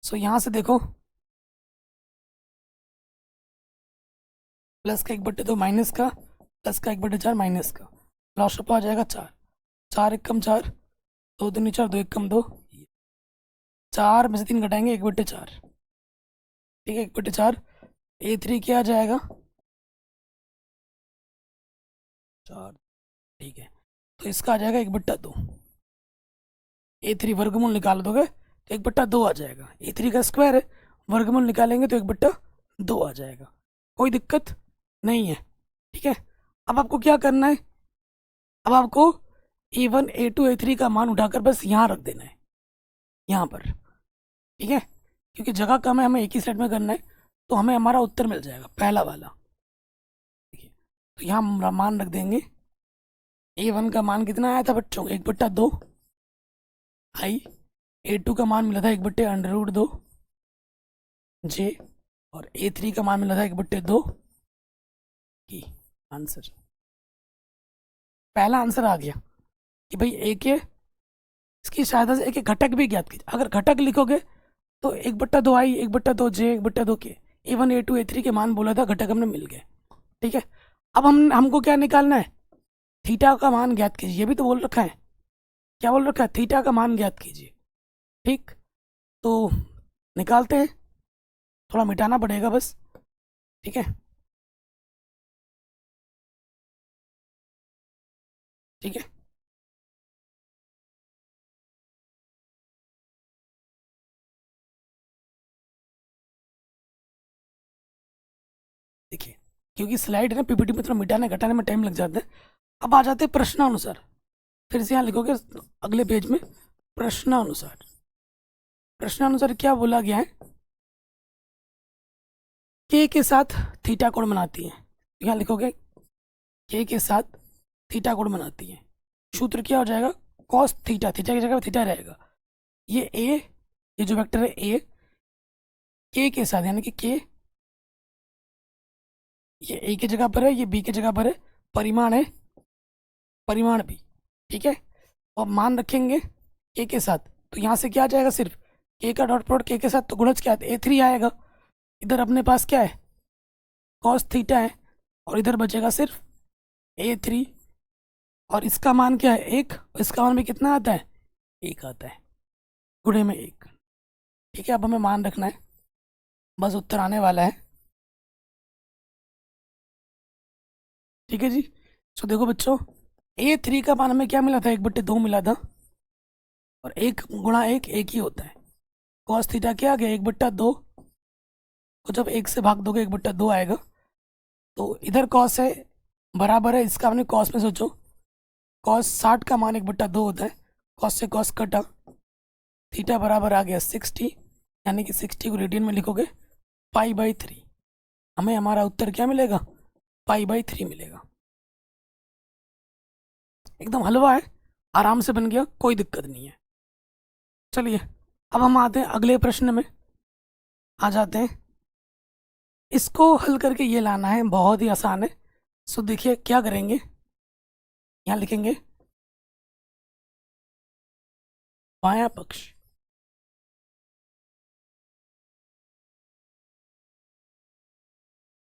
सो यहाँ से देखो, प्लस का 1/2 माइनस का, प्लस का 1/4 माइनस का, लॉस आ जाएगा 4, 4 1 कम 4, 2 दूनी 4, 2 1 कम 2, 4 में से 3 घटाएंगे 1/4। ठीक है, 1/4, a3 क्या आ जाएगा 4। ठीक है, तो इसका आ जाएगा 1/2। a3 वर्गमूल निकाल दोगे तो 1/2 आ जाएगा। a3 का स्क्वायर है, वर्गमूल निकालेंगे तो 1/2 आ जाएगा, कोई दिक्कत नहीं है। ठीक है, अब आपको क्या करना है, अब आपको a1 a2 a3 का मान उठाकर बस यहाँ रख देना है, यहाँ पर। ठीक है, क्योंकि जगह कम है, हमें एक ही सेट में करना है, तो हमें हमारा उत्तर मिल जाएगा पहला वाला। ठीक है, तो यहाँ मान रख देंगे, a1 का मान कितना आया था बच्चों, 1/2 आई, a2 का मान मिला था 1/√2 जे, और a3 का मान मिला था 1/2 की। आंसर, पहला आंसर आ गया कि भाई ए के, इसकी सहायता से एक एक घटक भी ज्ञात कीजिए। अगर घटक लिखोगे तो 1/2 आई, 1/2 जे, 1/2 के, a1 a2 a3 के मान बोला था, घटक हमने मिल गए। ठीक है, अब हमको क्या निकालना है, थीटा का मान ज्ञात कीजिए, ये भी तो बोल रखा है, क्या बोल रखा है, थीटा का मान ज्ञात कीजिए। ठीक, तो निकालते हैं, थोड़ा मिटाना पड़ेगा बस। ठीक है, ठीक है, देखिए क्योंकि स्लाइड है ना, पीपीटी में थोड़ा मिटाने घटाने में टाइम लग जाता है। अब आ जाते हैं प्रश्नानुसार, फिर से यहाँ लिखोगे अगले पेज में, प्रश्नानुसार। प्रश्नानुसार क्या बोला गया है, के के साथ थीटा कोण बनाती है, यहाँ लिखोगे के के साथ थीटा कोण बनाती है, सूत्र क्या हो जाएगा, कॉस थीटा, थीटा की जगह थीटा रहेगा, ये ए, ये जो वेक्टर है ए, के साथ, यानी कि के, ये ए की जगह पर है, ये बी की जगह पर है, परिमाण है, परिमाण भी। ठीक है, और मान रखेंगे के साथ, तो यहाँ से क्या आ जाएगा, सिर्फ के का डॉट प्रोडक्ट के साथ, तो गुणज क्या है, a3 आएगा। इधर अपने पास क्या है, कॉस थीटा है, और इधर बचेगा सिर्फ a3, और इसका मान क्या है 1, इसका मान भी कितना आता है एक आता है, गुणे में एक। ठीक है, अब हमें मान रखना है, बस उत्तर आने वाला है। ठीक है जी। तो देखो बच्चों, A3 का मान हमें क्या मिला था, 1/2 मिला था, और 1 गुणा 1 एक ही होता है। कॉस थीटा क्या आ गया, 1/2 को जब 1 से भाग दोगे 1/2 आएगा। तो इधर कॉस है बराबर है, इसका हमने कॉस में सोचो, कॉस 60 का मान 1/2 होता है, कॉस से कॉस कटा, थीटा बराबर आ गया 60, यानी कि 60 को रेडियन में लिखोगे π/3, हमें हमारा उत्तर क्या मिलेगा, π/3 मिलेगा। एकदम हलवा है, आराम से बन गया, कोई दिक्कत नहीं है। चलिए अब हम आते हैं अगले प्रश्न में, आ जाते हैं। इसको हल करके ये लाना है, बहुत ही आसान है। सो देखिए क्या करेंगे, यहाँ लिखेंगे बायां पक्ष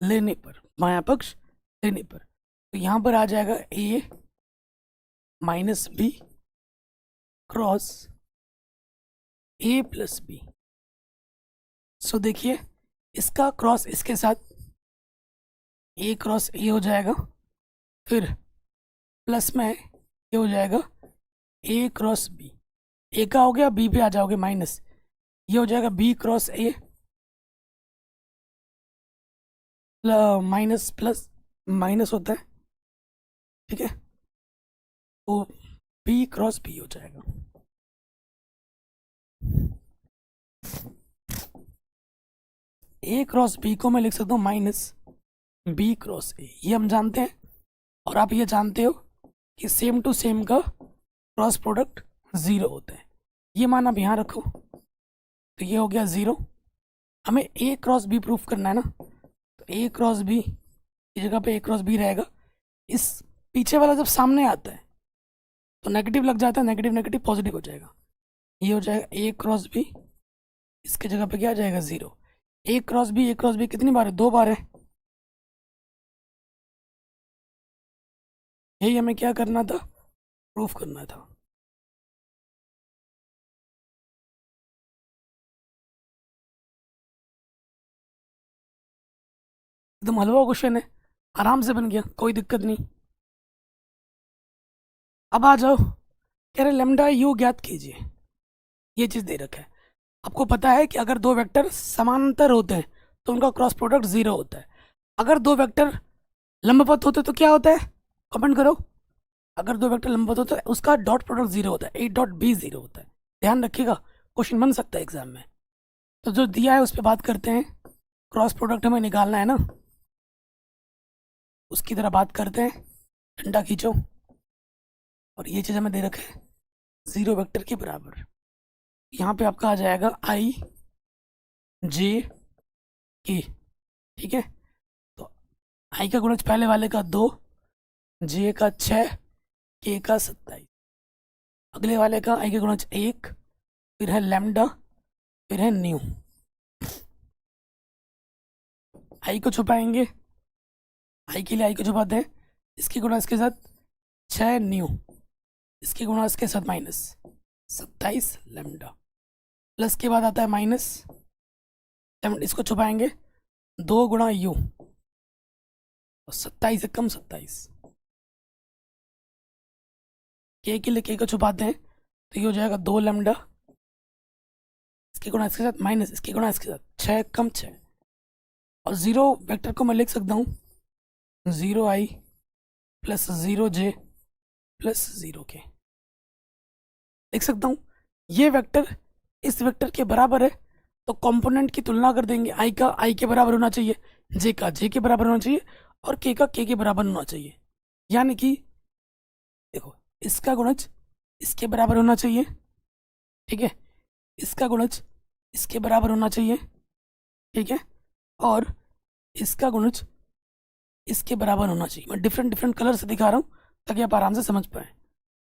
लेने पर, बायां पक्ष लेने पर, तो यहाँ पर आ जाएगा A minus B cross A+B। So देखिए इसका क्रॉस इसके साथ A क्रॉस A हो जाएगा, फिर प्लस में ये हो जाएगा A क्रॉस B, A का हो गया, B पे आ जाओगे माइनस, ये हो जाएगा B cross A, minus plus minus होता है। ठीक है, तो B क्रॉस B हो जाएगा। A क्रॉस B को मैं लिख सकता हूँ माइनस B क्रॉस A, ये हम जानते हैं, और आप ये जानते हो कि सेम टू सेम का क्रॉस प्रोडक्ट 0 होता है। ये मान आप यहाँ रखो, तो ये हो गया 0। हमें A क्रॉस B प्रूफ करना है ना, तो A क्रॉस B की जगह पे A क्रॉस B रहेगा। इस पीछे वाला जब सामने आता है तो नेगेटिव लग जाता है, नेगेटिव नेगेटिव पॉजिटिव हो जाएगा, ये हो जाएगा A क्रॉस B, इसके जगह पे क्या आ जाएगा 0। A क्रॉस B कितनी बार है, 2 बार है। यही हमें क्या करना था, प्रूफ करना था। एकदम हलवा क्वेश्चन है, आराम से बन गया, कोई दिक्कत नहीं। अब आ जाओ, कह रहे लेमडा यू ज्ञात कीजिए, ये चीज़ दे रखा है। आपको पता है कि अगर दो वेक्टर समांतर होते हैं तो उनका क्रॉस प्रोडक्ट 0 होता है। अगर दो वेक्टर लंबवत होते तो क्या होता है, कमेंट करो। अगर दो वेक्टर लंबवत होते हैं उसका डॉट प्रोडक्ट 0 होता है, A.B 0 होता है। ध्यान रखिएगा, क्वेश्चन बन सकता है एग्जाम में। तो जो दिया है उस पर बात करते हैं, क्रॉस प्रोडक्ट हमें निकालना है ना, उसकी तरह बात करते हैं। डंडा खींचो, और ये चीज़ हमें दे रखा है 0 वेक्टर के बराबर। यहाँ पे आपका आ जाएगा I.J.K। ठीक है, तो I का गुणज पहले वाले का 2, J का 6, K का 27। अगले वाले का I का गुणज 1, फिर है लैम्डा, फिर है न्यू। I को छुपाएंगे, I के लिए I को छुपाते हैं, इसकी गुणा इसके साथ 6 न्यू, इसकी गुणा इसके साथ माइनस 27 लैम्डा, प्लस के बाद आता है माइनस, इसको छुपाएंगे 2 गुणा यू, 27 एकम 27। के के लिए के को छुपाते हैं, तो ये हो जाएगा 2 लैम्डा, इसकी गुणा इसके साथ माइनस, इसकी गुणा इसके साथ 6 कम 6। और 0 वेक्टर को मैं लिख सकता हूँ 0I plus 0J plus 0K, लिख सकता हूँ। ये वेक्टर इस वेक्टर के बराबर है, तो कंपोनेंट की तुलना कर देंगे। I का I के बराबर होना चाहिए, J का J के बराबर होना चाहिए, और K का K के बराबर होना चाहिए। यानी कि देखो, इसका गुणज इसके बराबर होना चाहिए, ठीक है, इसका गुणज इसके बराबर होना चाहिए, ठीक है, और इसका गुणज इसके बराबर होना चाहिए। मैं डिफरेंट डिफरेंट कलर से दिखा रहा हूँ ताकि आप आराम से समझ पाए।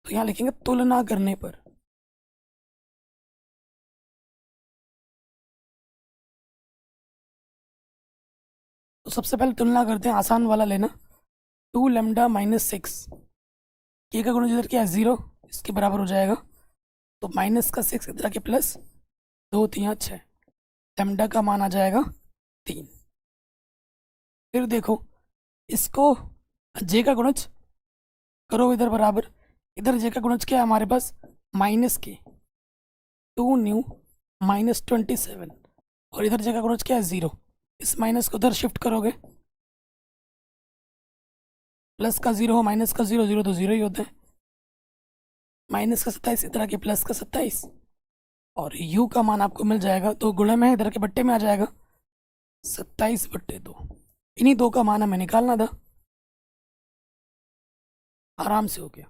तो यहाँ लिखेंगे तुलना करने पर, तो सबसे पहले तुलना करते हैं, आसान वाला लेना। 2 लैम्डा माइनस 6, के का गुणज इधर क्या है 0, इसके बराबर हो जाएगा, तो माइनस का 6 इधर आके प्लस 2 3 6, लैम्डा का मान आ जाएगा 3। फिर देखो इसको जे का गुणज करो इधर बराबर, इधर जे का गुणज क्या है हमारे पास, माइनस के 2 न्यू माइनस 27, और इधर जे का गुणज क्या है 0। इस माइनस को उधर शिफ्ट करोगे, प्लस का 0 हो माइनस का 0, 0 तो 0 ही होता है। माइनस का 27 इधर आके प्लस का 27, और u का मान आपको मिल जाएगा, तो गुणे में इधर के बट्टे में आ जाएगा 27/2। इन्हीं दो का मान हमें निकालना था, आराम से हो गया,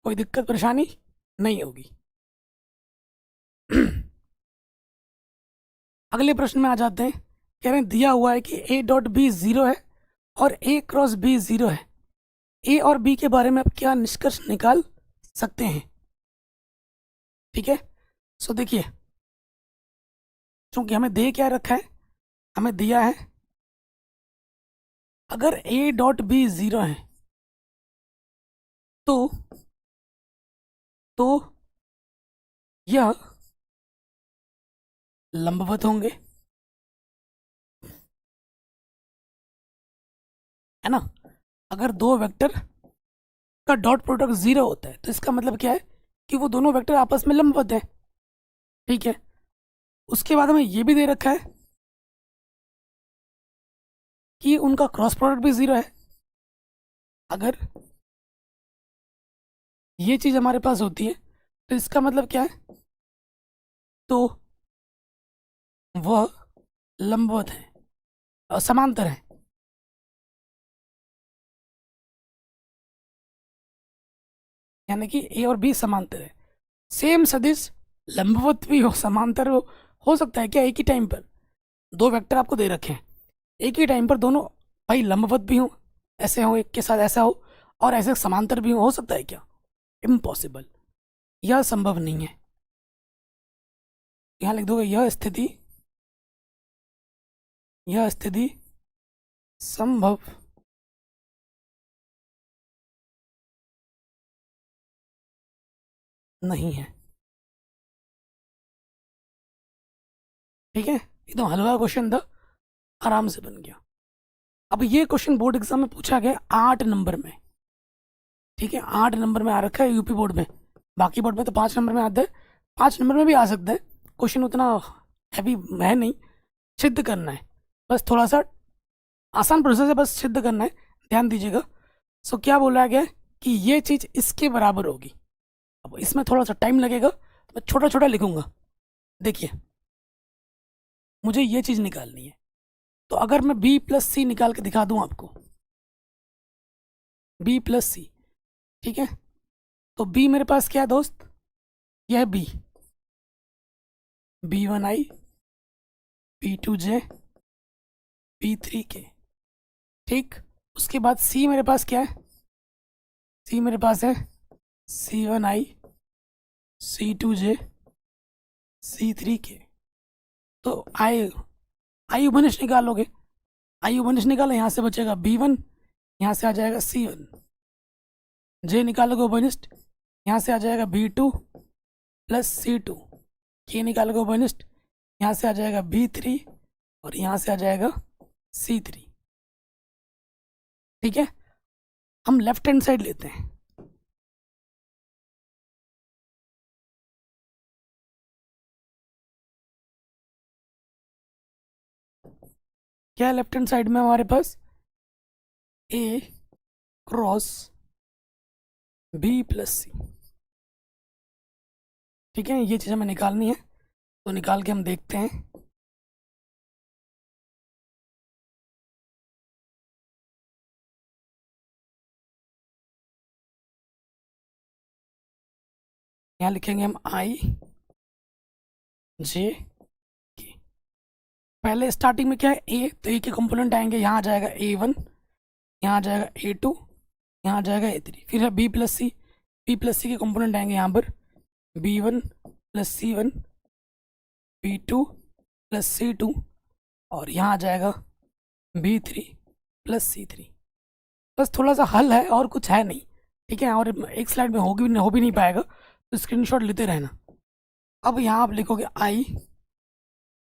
कोई दिक्कत परेशानी नहीं होगी। अगले प्रश्न में आ जाते हैं। कह रहे हैं दिया हुआ है कि a डॉट बी 0 है और a क्रॉस बी 0 है, a और b के बारे में आप क्या निष्कर्ष निकाल सकते हैं। ठीक है, सो देखिए, क्योंकि हमें दे क्या रखा है, हमें दिया है अगर a डॉट बी 0 है तो यह लंबवत होंगे, है ना। अगर दो वेक्टर का डॉट प्रोडक्ट 0 होता है तो इसका मतलब क्या है कि वो दोनों वेक्टर आपस में लंबवत हैं। ठीक है, उसके बाद हमें ये भी दे रखा है कि उनका क्रॉस प्रोडक्ट भी 0 है। अगर ये चीज़ हमारे पास होती है तो इसका मतलब क्या है, तो वह लंबवत है और समांतर है। यानी कि ए और बी समांतर है। सेम सदिश लंबवत भी हो समांतर हो सकता है क्या, एक ही टाइम पर दो वेक्टर आपको दे रखे हैं, एक ही टाइम पर दोनों भाई लंबवत भी हो, ऐसे हो एक के साथ ऐसा हो, और ऐसे समांतर भी हो सकता है क्या, इम्पॉसिबल, यह संभव नहीं है। यहाँ लिख दोगे यह स्थिति संभव नहीं है। ठीक है, एकदम हलवा क्वेश्चन था, आराम से बन गया। अब ये क्वेश्चन बोर्ड एग्जाम में पूछा गया 8 नंबर में। ठीक है, 8 नंबर में आ रखा है यूपी बोर्ड में, बाकी बोर्ड में तो 5 नंबर में आता है, 5 नंबर में भी आ सकता है। क्वेश्चन उतना हैवी है नहीं, सिद्ध करना है बस, थोड़ा सा आसान प्रोसेस है, बस सिद्ध करना है, ध्यान दीजिएगा। सो क्या बोला गया है कि ये चीज़ इसके बराबर होगी। अब इसमें थोड़ा सा टाइम लगेगा तो मैं छोटा छोटा लिखूंगा। देखिए, मुझे ये चीज़ निकालनी है, तो अगर मैं b प्लस सी निकाल के दिखा दूं आपको, b प्लस सी, ठीक है, तो b मेरे पास क्या है दोस्त, यह b, b1i, b2j, b3k। ठीक, उसके बाद c मेरे पास क्या है, c मेरे पास है c1i, c2j, c3k। तो आई उपनिष निकालोगे, आई उपनिष निकालो, यहाँ से बचेगा b1, यहाँ से आ जाएगा c1, जे निकालोगे उपनिष्ट, यहाँ से आ जाएगा b2 प्लस c2, के निकालोगे उपनिष्ट, यहाँ से आ जाएगा b3 और यहाँ से आ जाएगा c3। ठीक है, हम लेफ्ट हैंड साइड लेते हैं। क्या है लेफ्ट हैंड साइड में हमारे पास, a क्रॉस b प्लस सी। ठीक है, ये चीज़ हमें निकालनी है, तो निकाल के हम देखते हैं। यहाँ लिखेंगे हम आई जे के। पहले स्टार्टिंग में क्या है a, तो a के कंपोनेंट आएंगे, यहाँ आ जाएगा a1, यहाँ आ जाएगा a2, यहाँ आ जाएगा a3। फिर है b प्लस सी, के कंपोनेंट आएंगे यहाँ पर b1 plus c1, b2 plus c2, और यहाँ आ जाएगा b3 प्लस c3। बस थोड़ा सा हल है और कुछ है नहीं, ठीक है, और एक स्लाइड में हो भी नहीं पाएगा, तो स्क्रीनशॉट लेते रहना। अब यहाँ आप लिखोगे आई,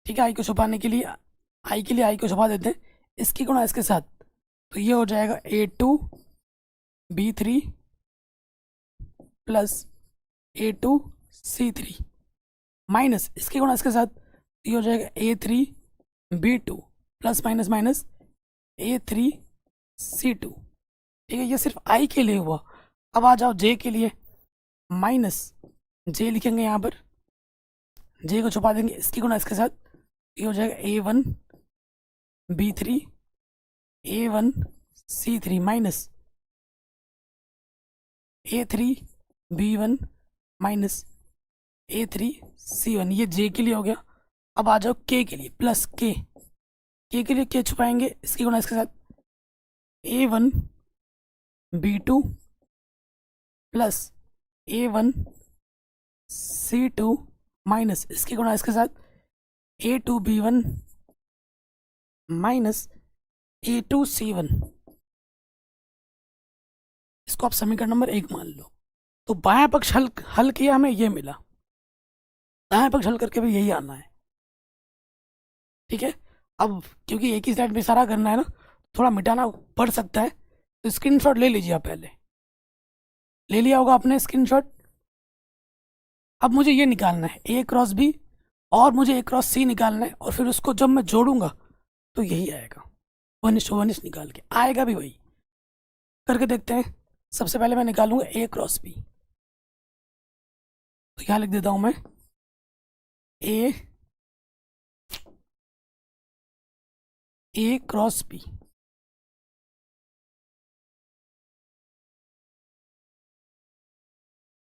ठीक है, आई को छुपाने के लिए आई को छुपा देते हैं, इसकी गुणा इसके साथ, तो ये हो जाएगा A2B3 प्लस A2C3 माइनस इसकी गुणा इसके साथ, ये हो जाएगा A3B2 plus minus minus A3C2। ठीक है, ये सिर्फ आई के लिए हुआ। अब आ जाओ जे के लिए, माइनस जे लिखेंगे यहाँ पर, जे को छुपा देंगे, इसकी गुणा इसके साथ, ये हो जाएगा A1B3 A1C3 minus A3B1 minus A3C1। ये जे के लिए हो गया। अब आ जाओ के के लिए, प्लस के के लिए के छुपाएंगे, इसकी गुणा इसके साथ, A1B2 प्लस A1C2 माइनस इसकी गुणा इसके साथ, A2B1 माइनस A2C1। इसको आप समीकरण नंबर 1 मान लो। तो बायां पक्ष हल किया, हमें ये मिला, दायां पक्ष हल करके भी यही आना है। ठीक है, अब क्योंकि एक ही साइड में सारा करना है ना, थोड़ा मिटाना पड़ सकता है, तो स्क्रीनशॉट ले लीजिए आप। पहले ले लिया होगा आपने स्क्रीनशॉट। अब मुझे ये निकालना है A क्रॉस B, और मुझे A क्रॉस C निकालना है, और फिर उसको जब मैं जोड़ूंगा तो यही आएगा, 1:1 निकाल के आएगा भी वही। करके देखते हैं। सबसे पहले मैं निकालूंगा A क्रॉस B, तो यहाँ लिख देता हूं मैं A क्रॉस B।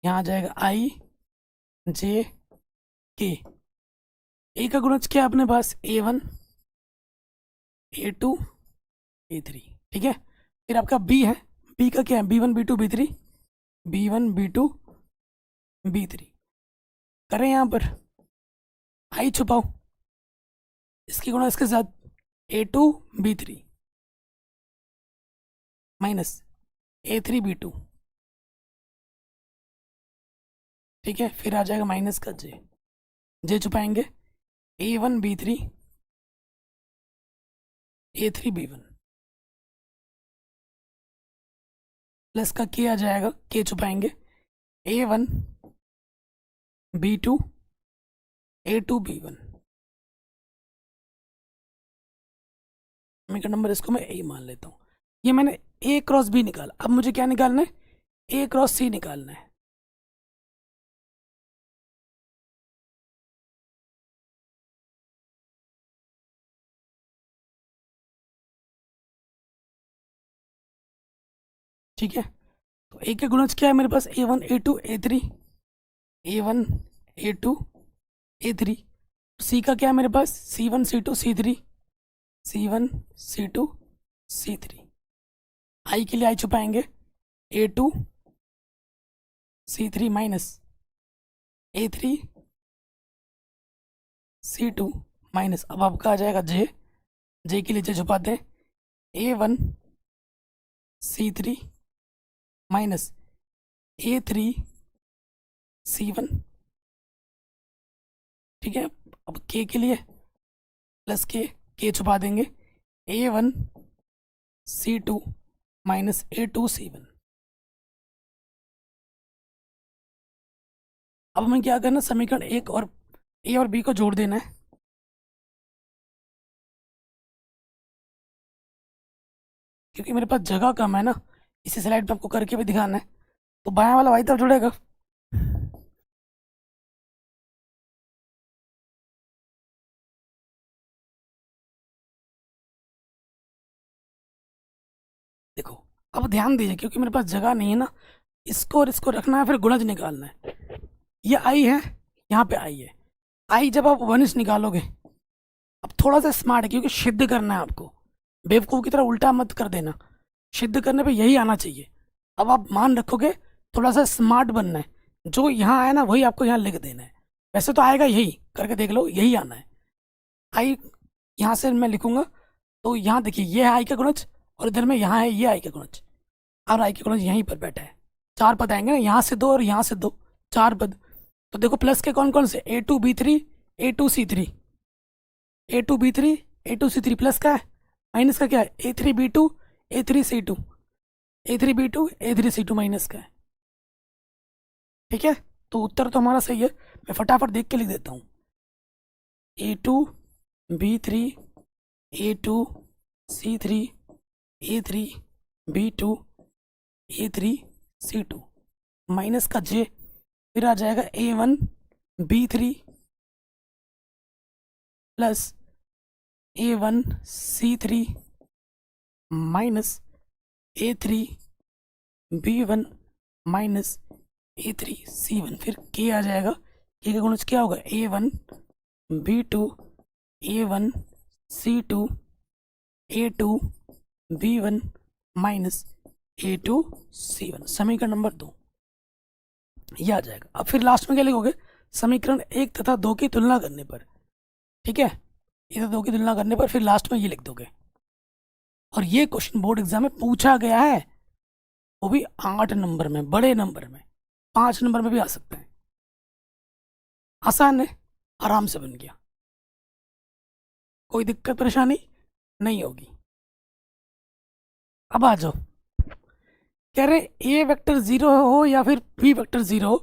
यहाँ आ जाएगा IJK। ए का गुणज क्या है अपने पास, A1 A2 A3। ठीक है, फिर आपका B है, B का क्या है, B1 B2 B3 B1 B2 B3। करें यहाँ पर आई छुपाओ, इसकी गुणा इसके साथ, A2 B3 minus A3 B2। ठीक है, फिर आ जाएगा माइनस का जे छुपाएंगे, A1 B3 A3 B1 plus का के आ जाएगा, के छुपाएंगे, A1 B2 A2 B1। समीकरण नंबर इसको मैं ए मान लेता हूँ। ये मैंने A क्रॉस B निकाला। अब मुझे क्या निकालना है, A क्रॉस C निकालना है। ठीक है, तो A के गुणज क्या है मेरे पास, A1 A2 A3 A1 A2 A3। C का क्या है मेरे पास, C1 C2 C3 C1 C2 C3। आई के लिए आई छुपाएंगे, A2 C3 minus A3 C2 minus, अब आपका आ जाएगा जे के लिए जे छुपाते हैं, A1 C3 minus A3 C1। ठीक है, अब के लिए प्लस के छुपा देंगे, A1 C2 minus A2 C1। अब हमें क्या करना, समीकरण एक और ए और बी को जोड़ देना है। क्योंकि मेरे पास जगह कम है ना, इसी स्लाइड पे आपको करके भी दिखाना है, तो बायां वाला वही तरफ जुड़ेगा। देखो, अब ध्यान दीजिए, क्योंकि मेरे पास जगह नहीं है ना, इसको और इसको रखना है, फिर गुणज निकालना है। ये आई है, यहाँ पे आई है। आई जब आप वनिश निकालोगे, अब थोड़ा सा स्मार्ट है, क्योंकि सिद्ध करना है आपको, बेवकूफ़ की तरह उल्टा मत कर देना, सिद्ध करने पे यही आना चाहिए। अब आप मान रखोगे, थोड़ा सा स्मार्ट बनना है, जो यहाँ आया ना वही आपको यहाँ लिख देना है। वैसे तो आएगा यही, करके देख लो, यही आना है। आई यहाँ से मैं लिखूंगा, तो यहाँ देखिए, ये है आई का गुणज, और इधर में यहाँ है ये आई का गुणज, और आई का गुणज यहीं पर बैठा है। 4 पद आएंगे ना, यहाँ से 2 और यहाँ से 2, 4 पद। तो देखो प्लस के कौन कौन से, A2B3 A2C3, A2B3 A2C3, plus का है, माइनस का क्या है, A3B2 A3C2, A3B2 A3C2 minus का है। ठीक है, तो उत्तर तो हमारा सही है। मैं फटाफट देख के लिख देता हूँ, A2B3 A2C3 A3B2 A3C2 minus का J, फिर आ जाएगा A1B3 plus A1C3 minus A3B1 minus A3C1, फिर K आ जाएगा, K का गुणज क्या होगा, A1B2 A1C2 A2B1 minus A2C1, समीकरण नंबर 2 ये आ जाएगा। अब फिर लास्ट में क्या लिखोगे, समीकरण 1 तथा 2 की तुलना करने पर। ठीक है, ये 2 की तुलना करने पर फिर लास्ट में ये लिख दोगे। और ये क्वेश्चन बोर्ड एग्जाम में पूछा गया है, वो भी 8 नंबर में, बड़े नंबर में, 5 नंबर में भी आ सकते हैं। आसान है, आराम से बन गया, कोई दिक्कत परेशानी नहीं होगी। अब आ जाओ, कह रहे ए वेक्टर 0 हो या फिर बी वेक्टर 0 हो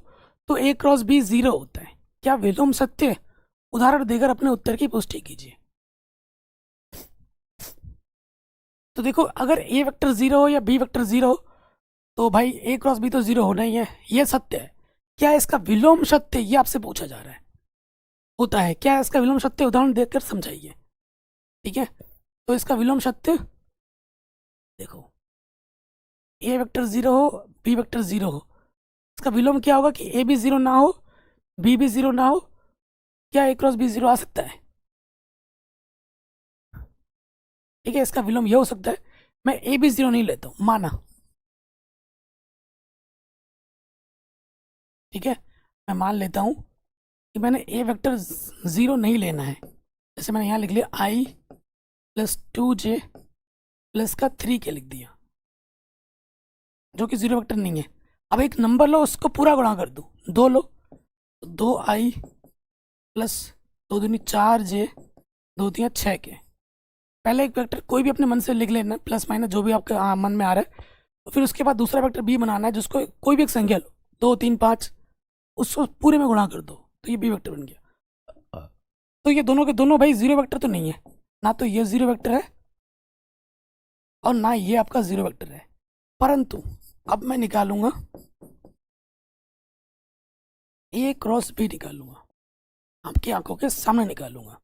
तो ए क्रॉस बी 0 होता है, क्या विलोम सत्य है? उदाहरण देकर अपने उत्तर की पुष्टि कीजिए। तो देखो, अगर ए वेक्टर 0 हो या बी वेक्टर 0 हो तो भाई ए क्रॉस बी तो 0 होना ही है, ये सत्य है। क्या इसका विलोम सत्य, ये आपसे पूछा जा रहा है, होता है क्या इसका विलोम सत्य, उदाहरण देकर समझाइए। ठीक है, तो इसका विलोम सत्य देखो, ए वेक्टर 0 हो बी वेक्टर 0 हो, इसका विलोम क्या होगा कि ए भी 0 ना हो बी भी 0 ना हो, क्या ए क्रॉस बी 0 आ सकता है? ठीक है, इसका विलोम ये हो सकता है, मैं ए भी 0 नहीं लेता हूं, माना। ठीक है, मैं मान लेता हूं कि मैंने ए वेक्टर 0 नहीं लेना है, जैसे मैंने यहाँ लिख लिया I प्लस 2J प्लस का 3K लिख दिया, जो कि 0 वेक्टर नहीं है। अब एक नंबर लो, उसको पूरा गुणा कर दो, 2 लो, 2I प्लस 2 दूनी 4J 2 3 6K। पहले एक वेक्टर कोई भी अपने मन से लिख लेना, प्लस माइनस जो भी आपके मन में आ रहा है, तो फिर उसके बाद दूसरा वेक्टर बी बनाना है, जिसको कोई भी एक संख्या लो, 2 3 5, उसको पूरे में गुणा कर दो, तो ये बी वेक्टर बन गया। तो ये दोनों के दोनों भाई 0 वेक्टर तो नहीं है, ना तो ये 0 वेक्टर है और ना ये आपका 0 वेक्टर है, परंतु अब मैं निकालूंगा ए क्रॉस बी, निकालूंगा आपकी आंखों के सामने निकालूंगा,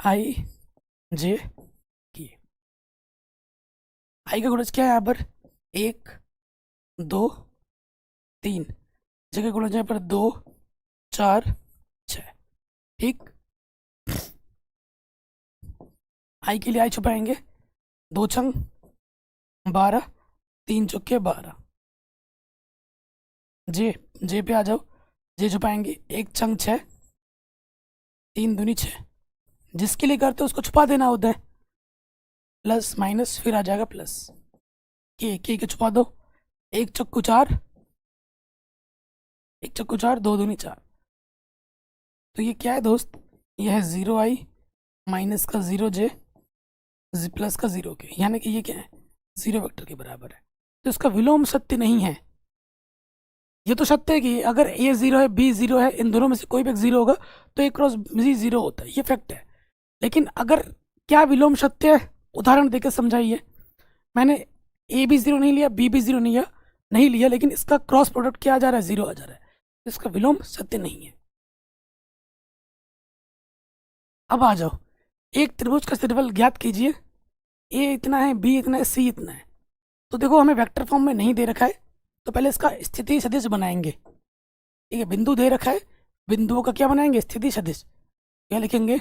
I J K। आई का गुणज क्या है यहाँ पर, 1 2 3, जगह गुणज यहाँ पर 2 4 6। ठीक, आई के लिए आई छुपाएंगे, 2 छंग 12, 3 चौके 12। जे पे आ जाओ, जे छुपाएंगे, 1 छंग 6, 3 दूनी 6, जिसके लिए करते उसको छुपा देना होता है, प्लस माइनस फिर आ जाएगा प्लस, के छुपा दो, 1 चक्कू 4, 1 चक्कू 4 2 दूनी 4। तो ये क्या है दोस्त, ये है 0I माइनस का 0J प्लस का 0K, यानी कि ये क्या है, 0 वेक्टर के बराबर है। तो इसका विलोम सत्य नहीं है। ये तो सत्य है कि अगर ए 0 है बी 0 है, इन दोनों में से कोई भी 0 होगा तो ए क्रॉस बी 0 होता है, ये फैक्ट है। लेकिन अगर क्या विलोम सत्य है, उदाहरण देकर समझाइए। मैंने ए भी 0 नहीं लिया, बी भी 0 नहीं लिया, लेकिन इसका क्रॉस प्रोडक्ट क्या आ जा रहा है, 0 आ जा रहा है, तो इसका विलोम सत्य नहीं है। अब आ जाओ, एक त्रिभुज का क्षेत्रफल ज्ञात कीजिए, ए इतना है बी इतना है सी इतना है। तो देखो, हमें वेक्टर फॉर्म में नहीं दे रखा है, तो पहले इसका स्थिति सदिश बनाएंगे। ठीक है, बिंदु दे रखा है, बिंदुओं का क्या बनाएंगे, स्थिति सदिश। क्या लिखेंगे,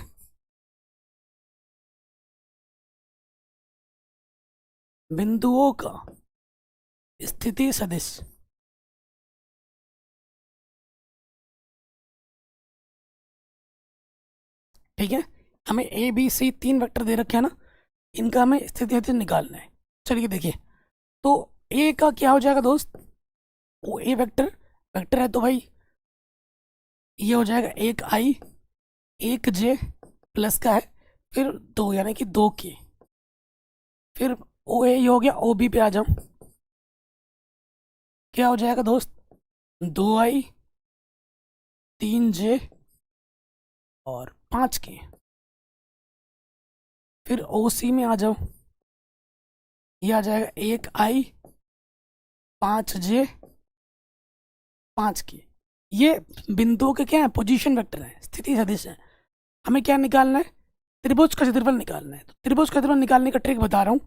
बिंदुओं का स्थिति सदिश। ठीक है, हमें ए बी सी 3 वेक्टर दे रखे हैं ना, इनका हमें स्थिति सदिश निकालना है। चलिए देखिए, तो ए का क्या हो जाएगा दोस्त, वो ए वेक्टर वेक्टर है तो भाई ये हो जाएगा एक आई एक जे प्लस का है फिर दो यानी कि दो के, फिर ओ ए हो गया, ओ बी पे आ जाओ, क्या हो जाएगा दोस्त, दो आई तीन जे और पाँच के, फिर ओ सी में आ जाओ, ये आ जाएगा एक आई पाँच जे पाँच के। ये बिंदुओं के क्या है, पोजीशन वेक्टर है, स्थिति सदिश है। हमें क्या निकालना है, त्रिभुज का क्षेत्रफल निकालना है। तो त्रिभुज का क्षेत्रफल निकालने का ट्रिक बता रहा हूँ।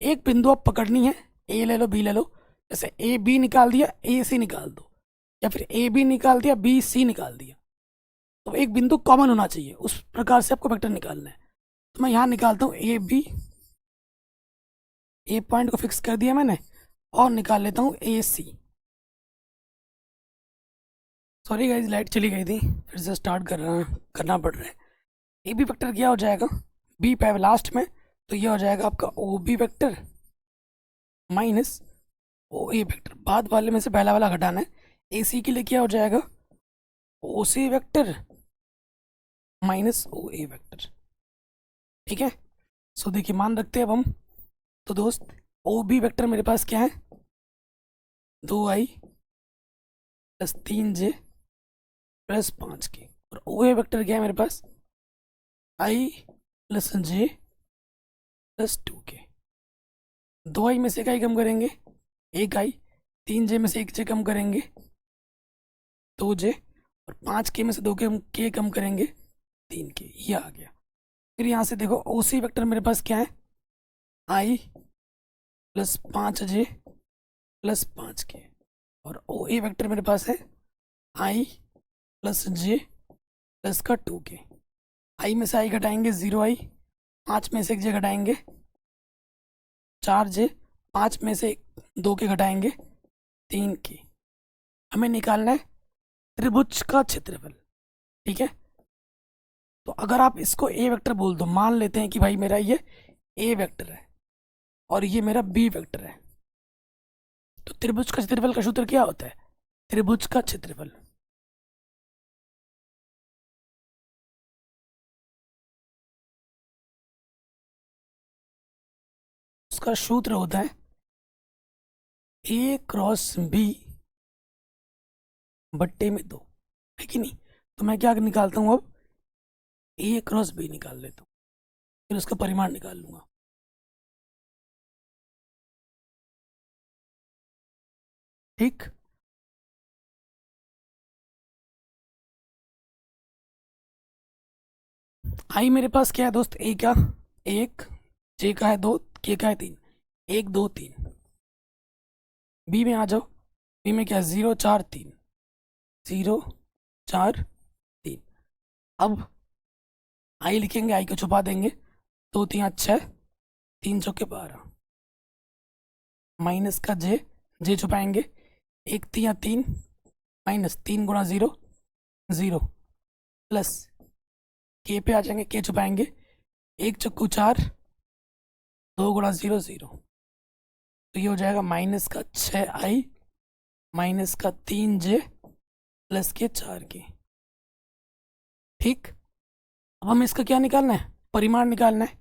एक बिंदु आप पकड़नी है, ए ले लो बी ले लो, जैसे ए बी निकाल दिया ए सी निकाल दो, या फिर ए बी निकाल दिया बी सी निकाल दिया, तो एक बिंदु कॉमन होना चाहिए, उस प्रकार से आपको वेक्टर निकालना है। तो मैं यहाँ निकालता हूँ ए बी, ए पॉइंट को फिक्स कर दिया मैंने, और निकाल लेता हूँ ए सी। सॉरी गाइज लाइट चली गई थी, फिर से स्टार्ट करना पड़ रहा है। ए बी वेक्टर क्या हो जाएगा, बी पे लास्ट में, तो ये हो जाएगा आपका O B vector minus O ए वेक्टर, बाद वाले में से पहला वाला घटाना है। ए सी के लिए क्या हो जाएगा, ओ सी वेक्टर माइनस ओ ए वेक्टर, ठीक है। सो देखिए मान रखते हैं अब हम, तो दोस्त ओ बी वेक्टर मेरे पास क्या है, दो आई प्लस तीन जे प्लस पाँच के, और ओ ए वेक्टर क्या है मेरे पास, आई प्लस जे प्लस टू के। दो आई में से का ही कम करेंगे, एक आई, तीन जे में से एक जे कम करेंगे, दो जे, और पाँच के में से दो के कम करेंगे, तीन के, ये आ गया। फिर यहाँ से देखो ओ सी वेक्टर मेरे पास क्या है, आई प्लस पाँच जे प्लस पाँच के, और ओ ए वेक्टर मेरे पास है आई प्लस जे प्लस का टू के। आई में से आई घटाएंगे जीरो आई, पाँच में से एक जे घटाएंगे चार जे, पाँच में से दो के घटाएंगे तीन के। हमें निकालना है त्रिभुज का क्षेत्रफल, ठीक है। तो अगर आप इसको ए वेक्टर बोल दो, मान लेते हैं कि भाई मेरा ये ए वेक्टर है और ये मेरा बी वेक्टर है, तो त्रिभुज का क्षेत्रफल का सूत्र क्या होता है, त्रिभुज का क्षेत्रफल उसका सूत्र होता है ए क्रॉस बी बट्टे में दो, है कि नहीं। तो मैं क्या निकालता हूँ अब, ए क्रॉस बी निकाल लेता हूँ, फिर उसका परिमाण निकाल लूंगा। ठीक, आई मेरे पास क्या है दोस्त, ए क्या, एक, जे का है दो, के का है तीन, एक दो तीन। बी में आ जाओ, बी में क्या है, जीरो चार तीन, जीरो चार तीन। अब आई लिखेंगे, आई को छुपा देंगे, दो तीन छः, तीन चौके बारह, माइनस का जे, जे छुपाएंगे, एक तीन तीन, माइनस तीन गुणा जीरो जीरो, प्लस के पे आ जाएंगे, के छुपाएंगे, एक चक्कू चार, दो गुणा जीरो जीरो, तो ये हो जाएगा माइनस का छः आई माइनस का तीन जे प्लस के चार के। ठीक, अब हमें इसका क्या निकालना है, परिमाण निकालना है।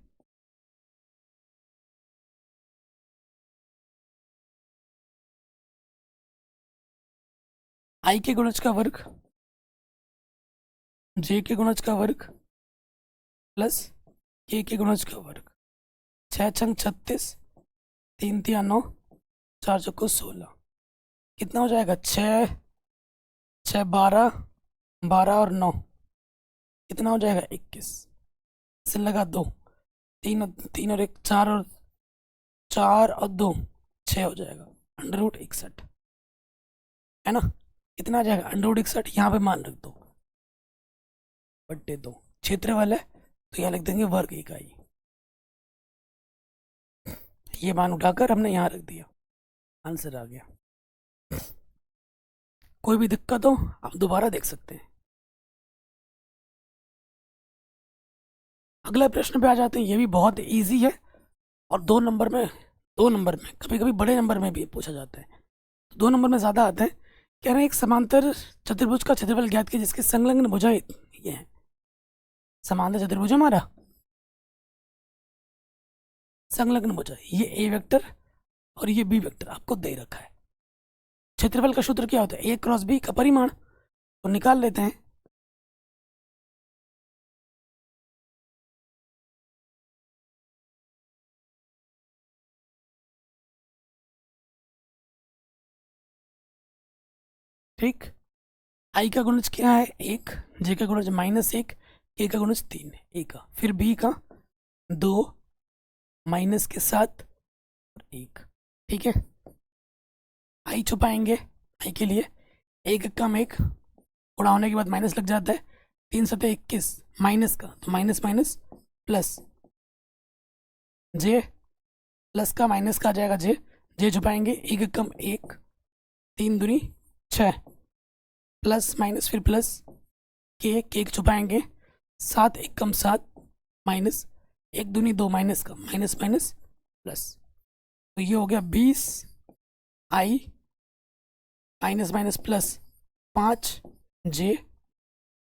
आई के गुणज का वर्ग, जे के गुणज का वर्ग, प्लस के गुणज का वर्ग, छः छंग छत्तीस, तीन तिया नौ, चार चौको सोलह, कितना हो जाएगा, छः छः बारह, बारह और नौ कितना हो जाएगा, इक्कीस, से लगा दो, तीन और एक चार और दो छः हो जाएगा, अंडर रूट 61, है ना। कितना आ जाएगा, अंडर रूट 61, यहाँ पे मान रख दो बट्टे दो, क्षेत्रफल है तो यहाँ लिख देंगे वर्ग इकाई। ये मान उठाकर हमने यहाँ रख दिया, आंसर आ गया। कोई भी दिक्कत हो आप दोबारा देख सकते हैं। अगले प्रश्न पे आ जाते हैं, ये भी बहुत इजी है और 2 नंबर में 2 नंबर में, कभी कभी बड़े नंबर में भी पूछा जाता है, 2 नंबर में ज़्यादा आता है। कह रहे हैं एक समांतर चतुर्भुज का क्षेत्रफल ज्ञात कीजिए जिसके संलग्न भुजाएं ये है। समांतर चतुर्भुज हमारा संलग्न भुजा, ये ए वेक्टर और ये बी वेक्टर आपको दे रखा है। क्षेत्रफल का सूत्र क्या होता है, ए क्रॉस बी का परिमाण, तो निकाल लेते हैं। ठीक, आई का गुणज क्या है 1, जे का गुणज -1, के का गुणज 3 है, ए का, फिर बी का 2 माइनस के 7 और 1। ठीक है, आई छुपाएंगे, आई के लिए 1 कम 1 गुणा होने के बाद माइनस लग जाता है, 3 सतह 21 माइनस का, तो माइनस माइनस प्लस, जे प्लस का माइनस का आ जाएगा, जे छुपाएंगे 1 कम 1 3 दूनी 6 प्लस माइनस फिर प्लस, के छुपाएंगे 7 1 कम 7 माइनस 1 दूनी 2 माइनस का माइनस माइनस प्लस, तो ये हो गया 20 आई माइनस माइनस प्लस 5 जे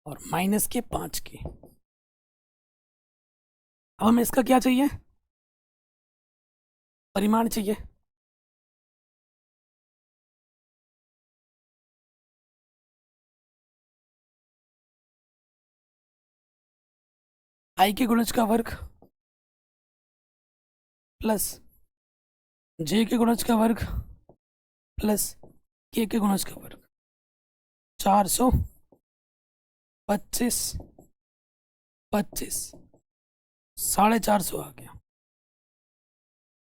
और माइनस के 5 के। अब हमें इसका क्या चाहिए, परिमाण चाहिए। आई के गुणज का वर्ग प्लस जे के गुणज का वर्ग प्लस के गुणज का वर्ग, 425 25 450 आ गया।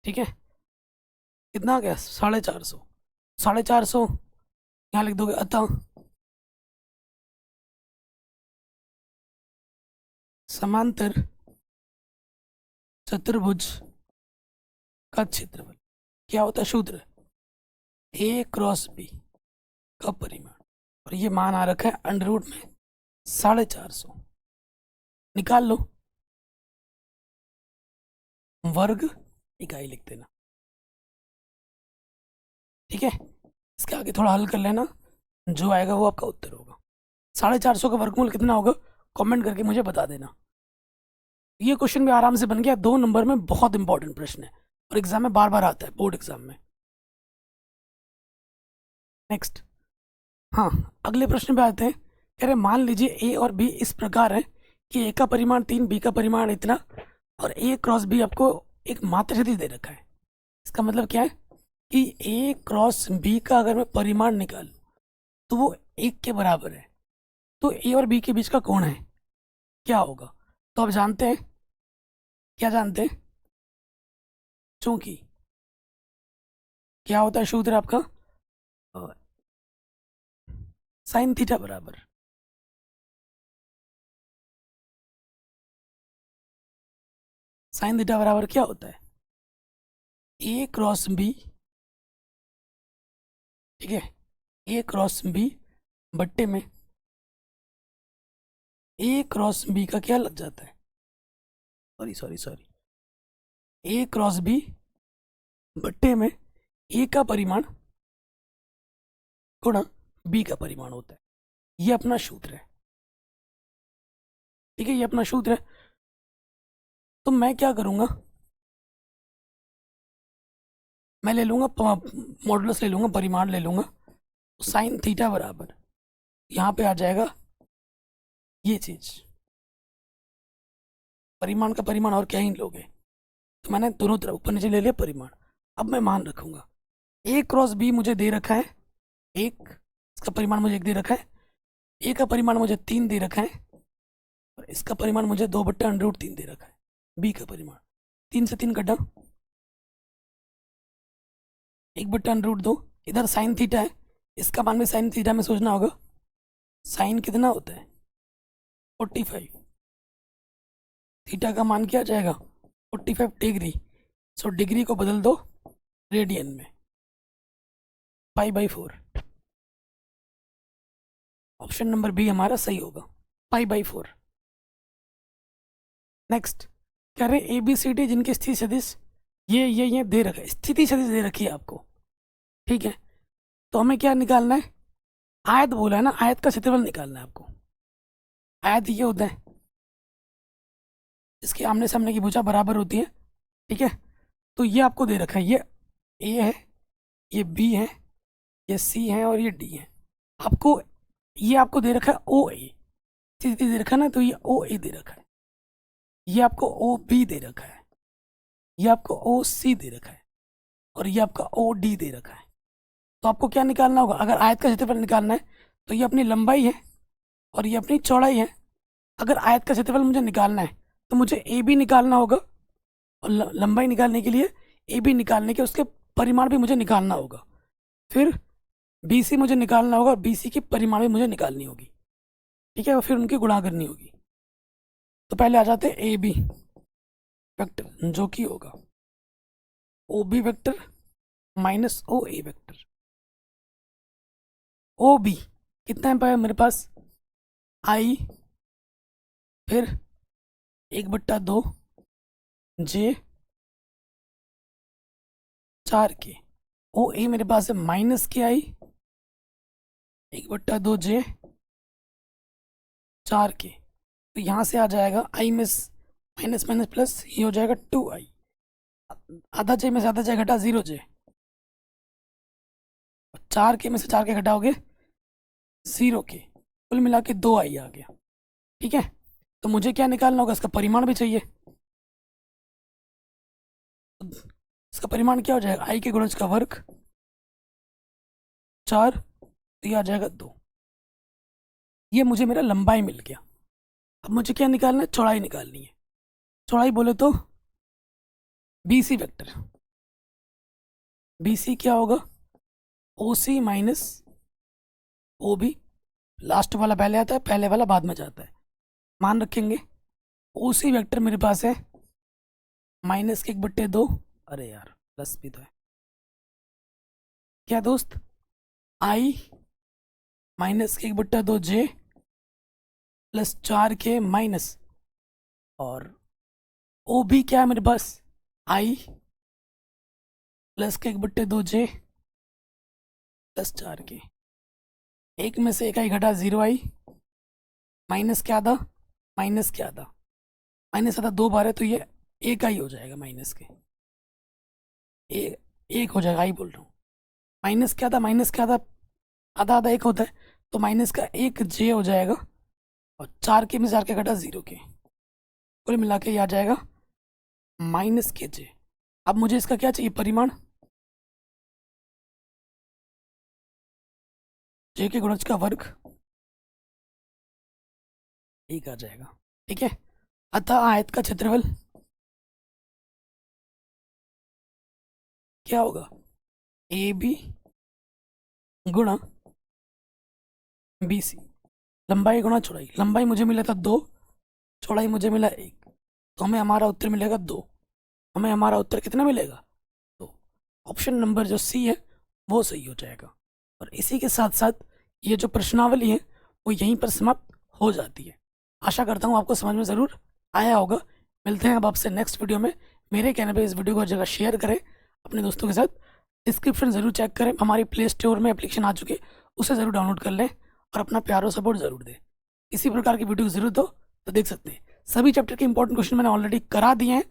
ठीक है, कितना आ गया 450, 450 यहाँ लिख दोगे, अतः समांतर चतुर्भुज का क्षेत्रफल क्या होता है, सूत्र ए क्रॉस बी का परिमाण, और ये मान आ रखा है अंडर रूट में 450, निकाल लो, वर्ग इकाई लिख देना। ठीक है, इसके आगे थोड़ा हल कर लेना, जो आएगा वो आपका उत्तर होगा। 450 का वर्गमूल कितना होगा कमेंट करके मुझे बता देना। ये क्वेश्चन भी आराम से बन गया, 2 नंबर में, बहुत इंपॉर्टेंट प्रश्न है और एग्जाम में बार बार आता है, बोर्ड एग्जाम में। नेक्स्ट, हाँ अगले प्रश्न पे आते हैं। कह रहे मान लीजिए ए और बी इस प्रकार है कि ए का परिमाण 3, बी का परिमाण इतना, और ए क्रॉस बी आपको एक मात्र सदिश दे रखा है। इसका मतलब क्या है कि ए क्रॉस बी का अगर मैं परिमाण निकालूं तो वो 1 के बराबर है, तो ए और बी के बीच का कोण है क्या होगा। तो आप जानते हैं, क्या जानते हैं, चूंकि क्या होता है सूत्र आपका, साइन थीटा बराबर क्या होता है, ए क्रॉस बी, ठीक है, ए क्रॉस बी बट्टे में ए क्रॉस बी का क्या लग जाता है, सॉरी ए क्रॉस बी बट्टे में ए का परिमाण गुणा बी का परिमाण होता है। ये अपना सूत्र है। ठीक है, ये अपना सूत्र है। तो मैं क्या करूंगा, मैं ले लूंगा मॉडुलस, ले लूंगा परिमाण, ले लूंगा, तो साइन थीटा बराबर यहाँ पे आ जाएगा ये चीज, परिमाण का परिमाण और क्या ही लोगे, तो मैंने दोनों तरफ ऊपर नीचे ले लिया परिमाण। अब मैं मान रखूंगा ए क्रॉस बी मुझे दे रखा है 1, इसका परिमाण मुझे 1 दे रखा है, ए का परिमाण मुझे 3 दे रखा है, और इसका परिमाण मुझे 2/√3 दे रखा है। बी का परिमाण 3 से 3 कटा, 1/√2, इधर साइन थीटा है, इसका मान भी साइन थीटा में सोचना होगा। साइन कितना होता है 45, थीटा का मान क्या आ जाएगा 45 डिग्री, सो डिग्री को बदल दो रेडियन में, π/4। ऑप्शन नंबर बी हमारा सही होगा, π/4। नेक्स्ट, कह रहे ए बी सी डी जिनकी स्थिति सदिश ये दे रखा है, स्थिति सदिश दे रखी है आपको, ठीक है। तो हमें क्या निकालना है, आयत बोला है ना, आयत का क्षेत्रफल निकालना है आपको। आयत ये होता है इसके आमने सामने की भुजा बराबर होती है, ठीक है। तो ये आपको दे रखा है, ये ए है, ये बी है, ये सी है और ये डी है। आपको ये आपको दे रखा है ओ ए, स्थिति दे रखा है ना, तो ये ओ ए दे रखा है। ये आपको ओ बी दे रखा है, ये आपको ओ सी दे रखा है और ये आपका ओ डी दे रखा है। तो आपको क्या निकालना होगा, अगर आयत का क्षेत्रफल निकालना है तो ये अपनी लंबाई है और ये अपनी चौड़ाई है। अगर आयत का क्षेत्रफल मुझे निकालना है तो मुझे ए बी निकालना होगा और लंबाई निकालने के लिए ए बी निकालने के उसके परिमाण भी मुझे निकालना होगा। फिर बी सी मुझे निकालना होगा और बी सी की परिमाण भी मुझे निकालनी होगी, ठीक है। और फिर उनकी गुणा करनी होगी। तो पहले आ जाते हैं ए बी वेक्टर, जो कि होगा O B vector minus O ए वेक्टर। ओ बी कितना है पाया मेरे पास, आई, फिर 1/2 जे 4 के। ओ ए मेरे पास है माइनस के आई 1/2 जे 4 के। तो यहाँ से आ जाएगा आई में माइनस माइनस प्लस, ये हो जाएगा 2i। आधा जे में से आधा जे घटा 0 जे, 4 के में से 4 के घटाओगे 0 के, कुल मिला के 2i आ गया, ठीक है। तो मुझे क्या निकालना होगा, इसका परिमाण भी चाहिए। इसका परिमाण क्या हो जाएगा, आई के गुणज का वर्ग 4, तो ये आ जाएगा 2। ये मुझे मेरा लंबाई मिल गया। अब मुझे क्या निकालना है, चौड़ाई निकालनी है। चौड़ाई बोले तो B C vector, B C क्या होगा, O C minus O B. Last वाला पहले आता है, पहले वाला बाद में जाता है, मान रखेंगे। ओ सी वेक्टर मेरे पास है माइनस के 1/2, अरे यार प्लस भी तो है क्या दोस्त, आई माइनस के 1/2 जे प्लस 4 के माइनस, और ओ बी क्या है मेरे पास, आई प्लस के 1/2 जे प्लस 4 के। एक में से एक आई घटा 0i, माइनस क्या आधा, माइनस क्या आधा, माइनस आधा 2 बार है तो ये एक आई हो जाएगा, माइनस के एक हो जाएगा, आई बोल रहा हूँ। माइनस क्या था, माइनस क्या था, आधा आधा एक होता है, तो माइनस का 1 जे हो जाएगा और 4 के में 4 के घटा 0 के, कुल मिला के ये आ जाएगा माइनस के जे। अब मुझे इसका क्या चाहिए, परिमाण, जे के गुणज का वर्ग, एक आ जाएगा, ठीक है। अतः आयत का क्षेत्रफल क्या होगा, ए बी गुणा बी सी, लंबाई गुणा चौड़ाई। लंबाई मुझे मिला था 2, चौड़ाई मुझे मिला 1, तो हमें हमारा उत्तर मिलेगा 2। हमें हमारा उत्तर कितना मिलेगा, तो ऑप्शन नंबर जो सी है वो सही हो जाएगा। और इसी के साथ साथ ये जो प्रश्नावली है वो यहीं पर समाप्त हो जाती है। आशा करता हूँ आपको समझ में ज़रूर आया होगा। मिलते हैं अब आपसे नेक्स्ट वीडियो में। मेरे कहने पे इस वीडियो को जगह शेयर करें अपने दोस्तों के साथ, डिस्क्रिप्शन ज़रूर चेक करें, हमारी प्ले स्टोर में एप्लीकेशन आ चुकी है, उसे ज़रूर डाउनलोड कर लें और अपना प्यार और सपोर्ट ज़रूर दें। इसी प्रकार की वीडियो की ज़रूरत हो तो देख सकते हैं। सभी चैप्टर के इंपॉर्टेंट क्वेश्चन मैंने ऑलरेडी करा दिए हैं,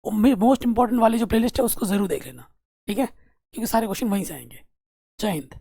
मोस्ट इंपॉर्टेंट वाली जो प्लेलिस्ट है उसको ज़रूर देख लेना, ठीक है, क्योंकि सारे क्वेश्चन वहीं से आएंगे। जय हिंद।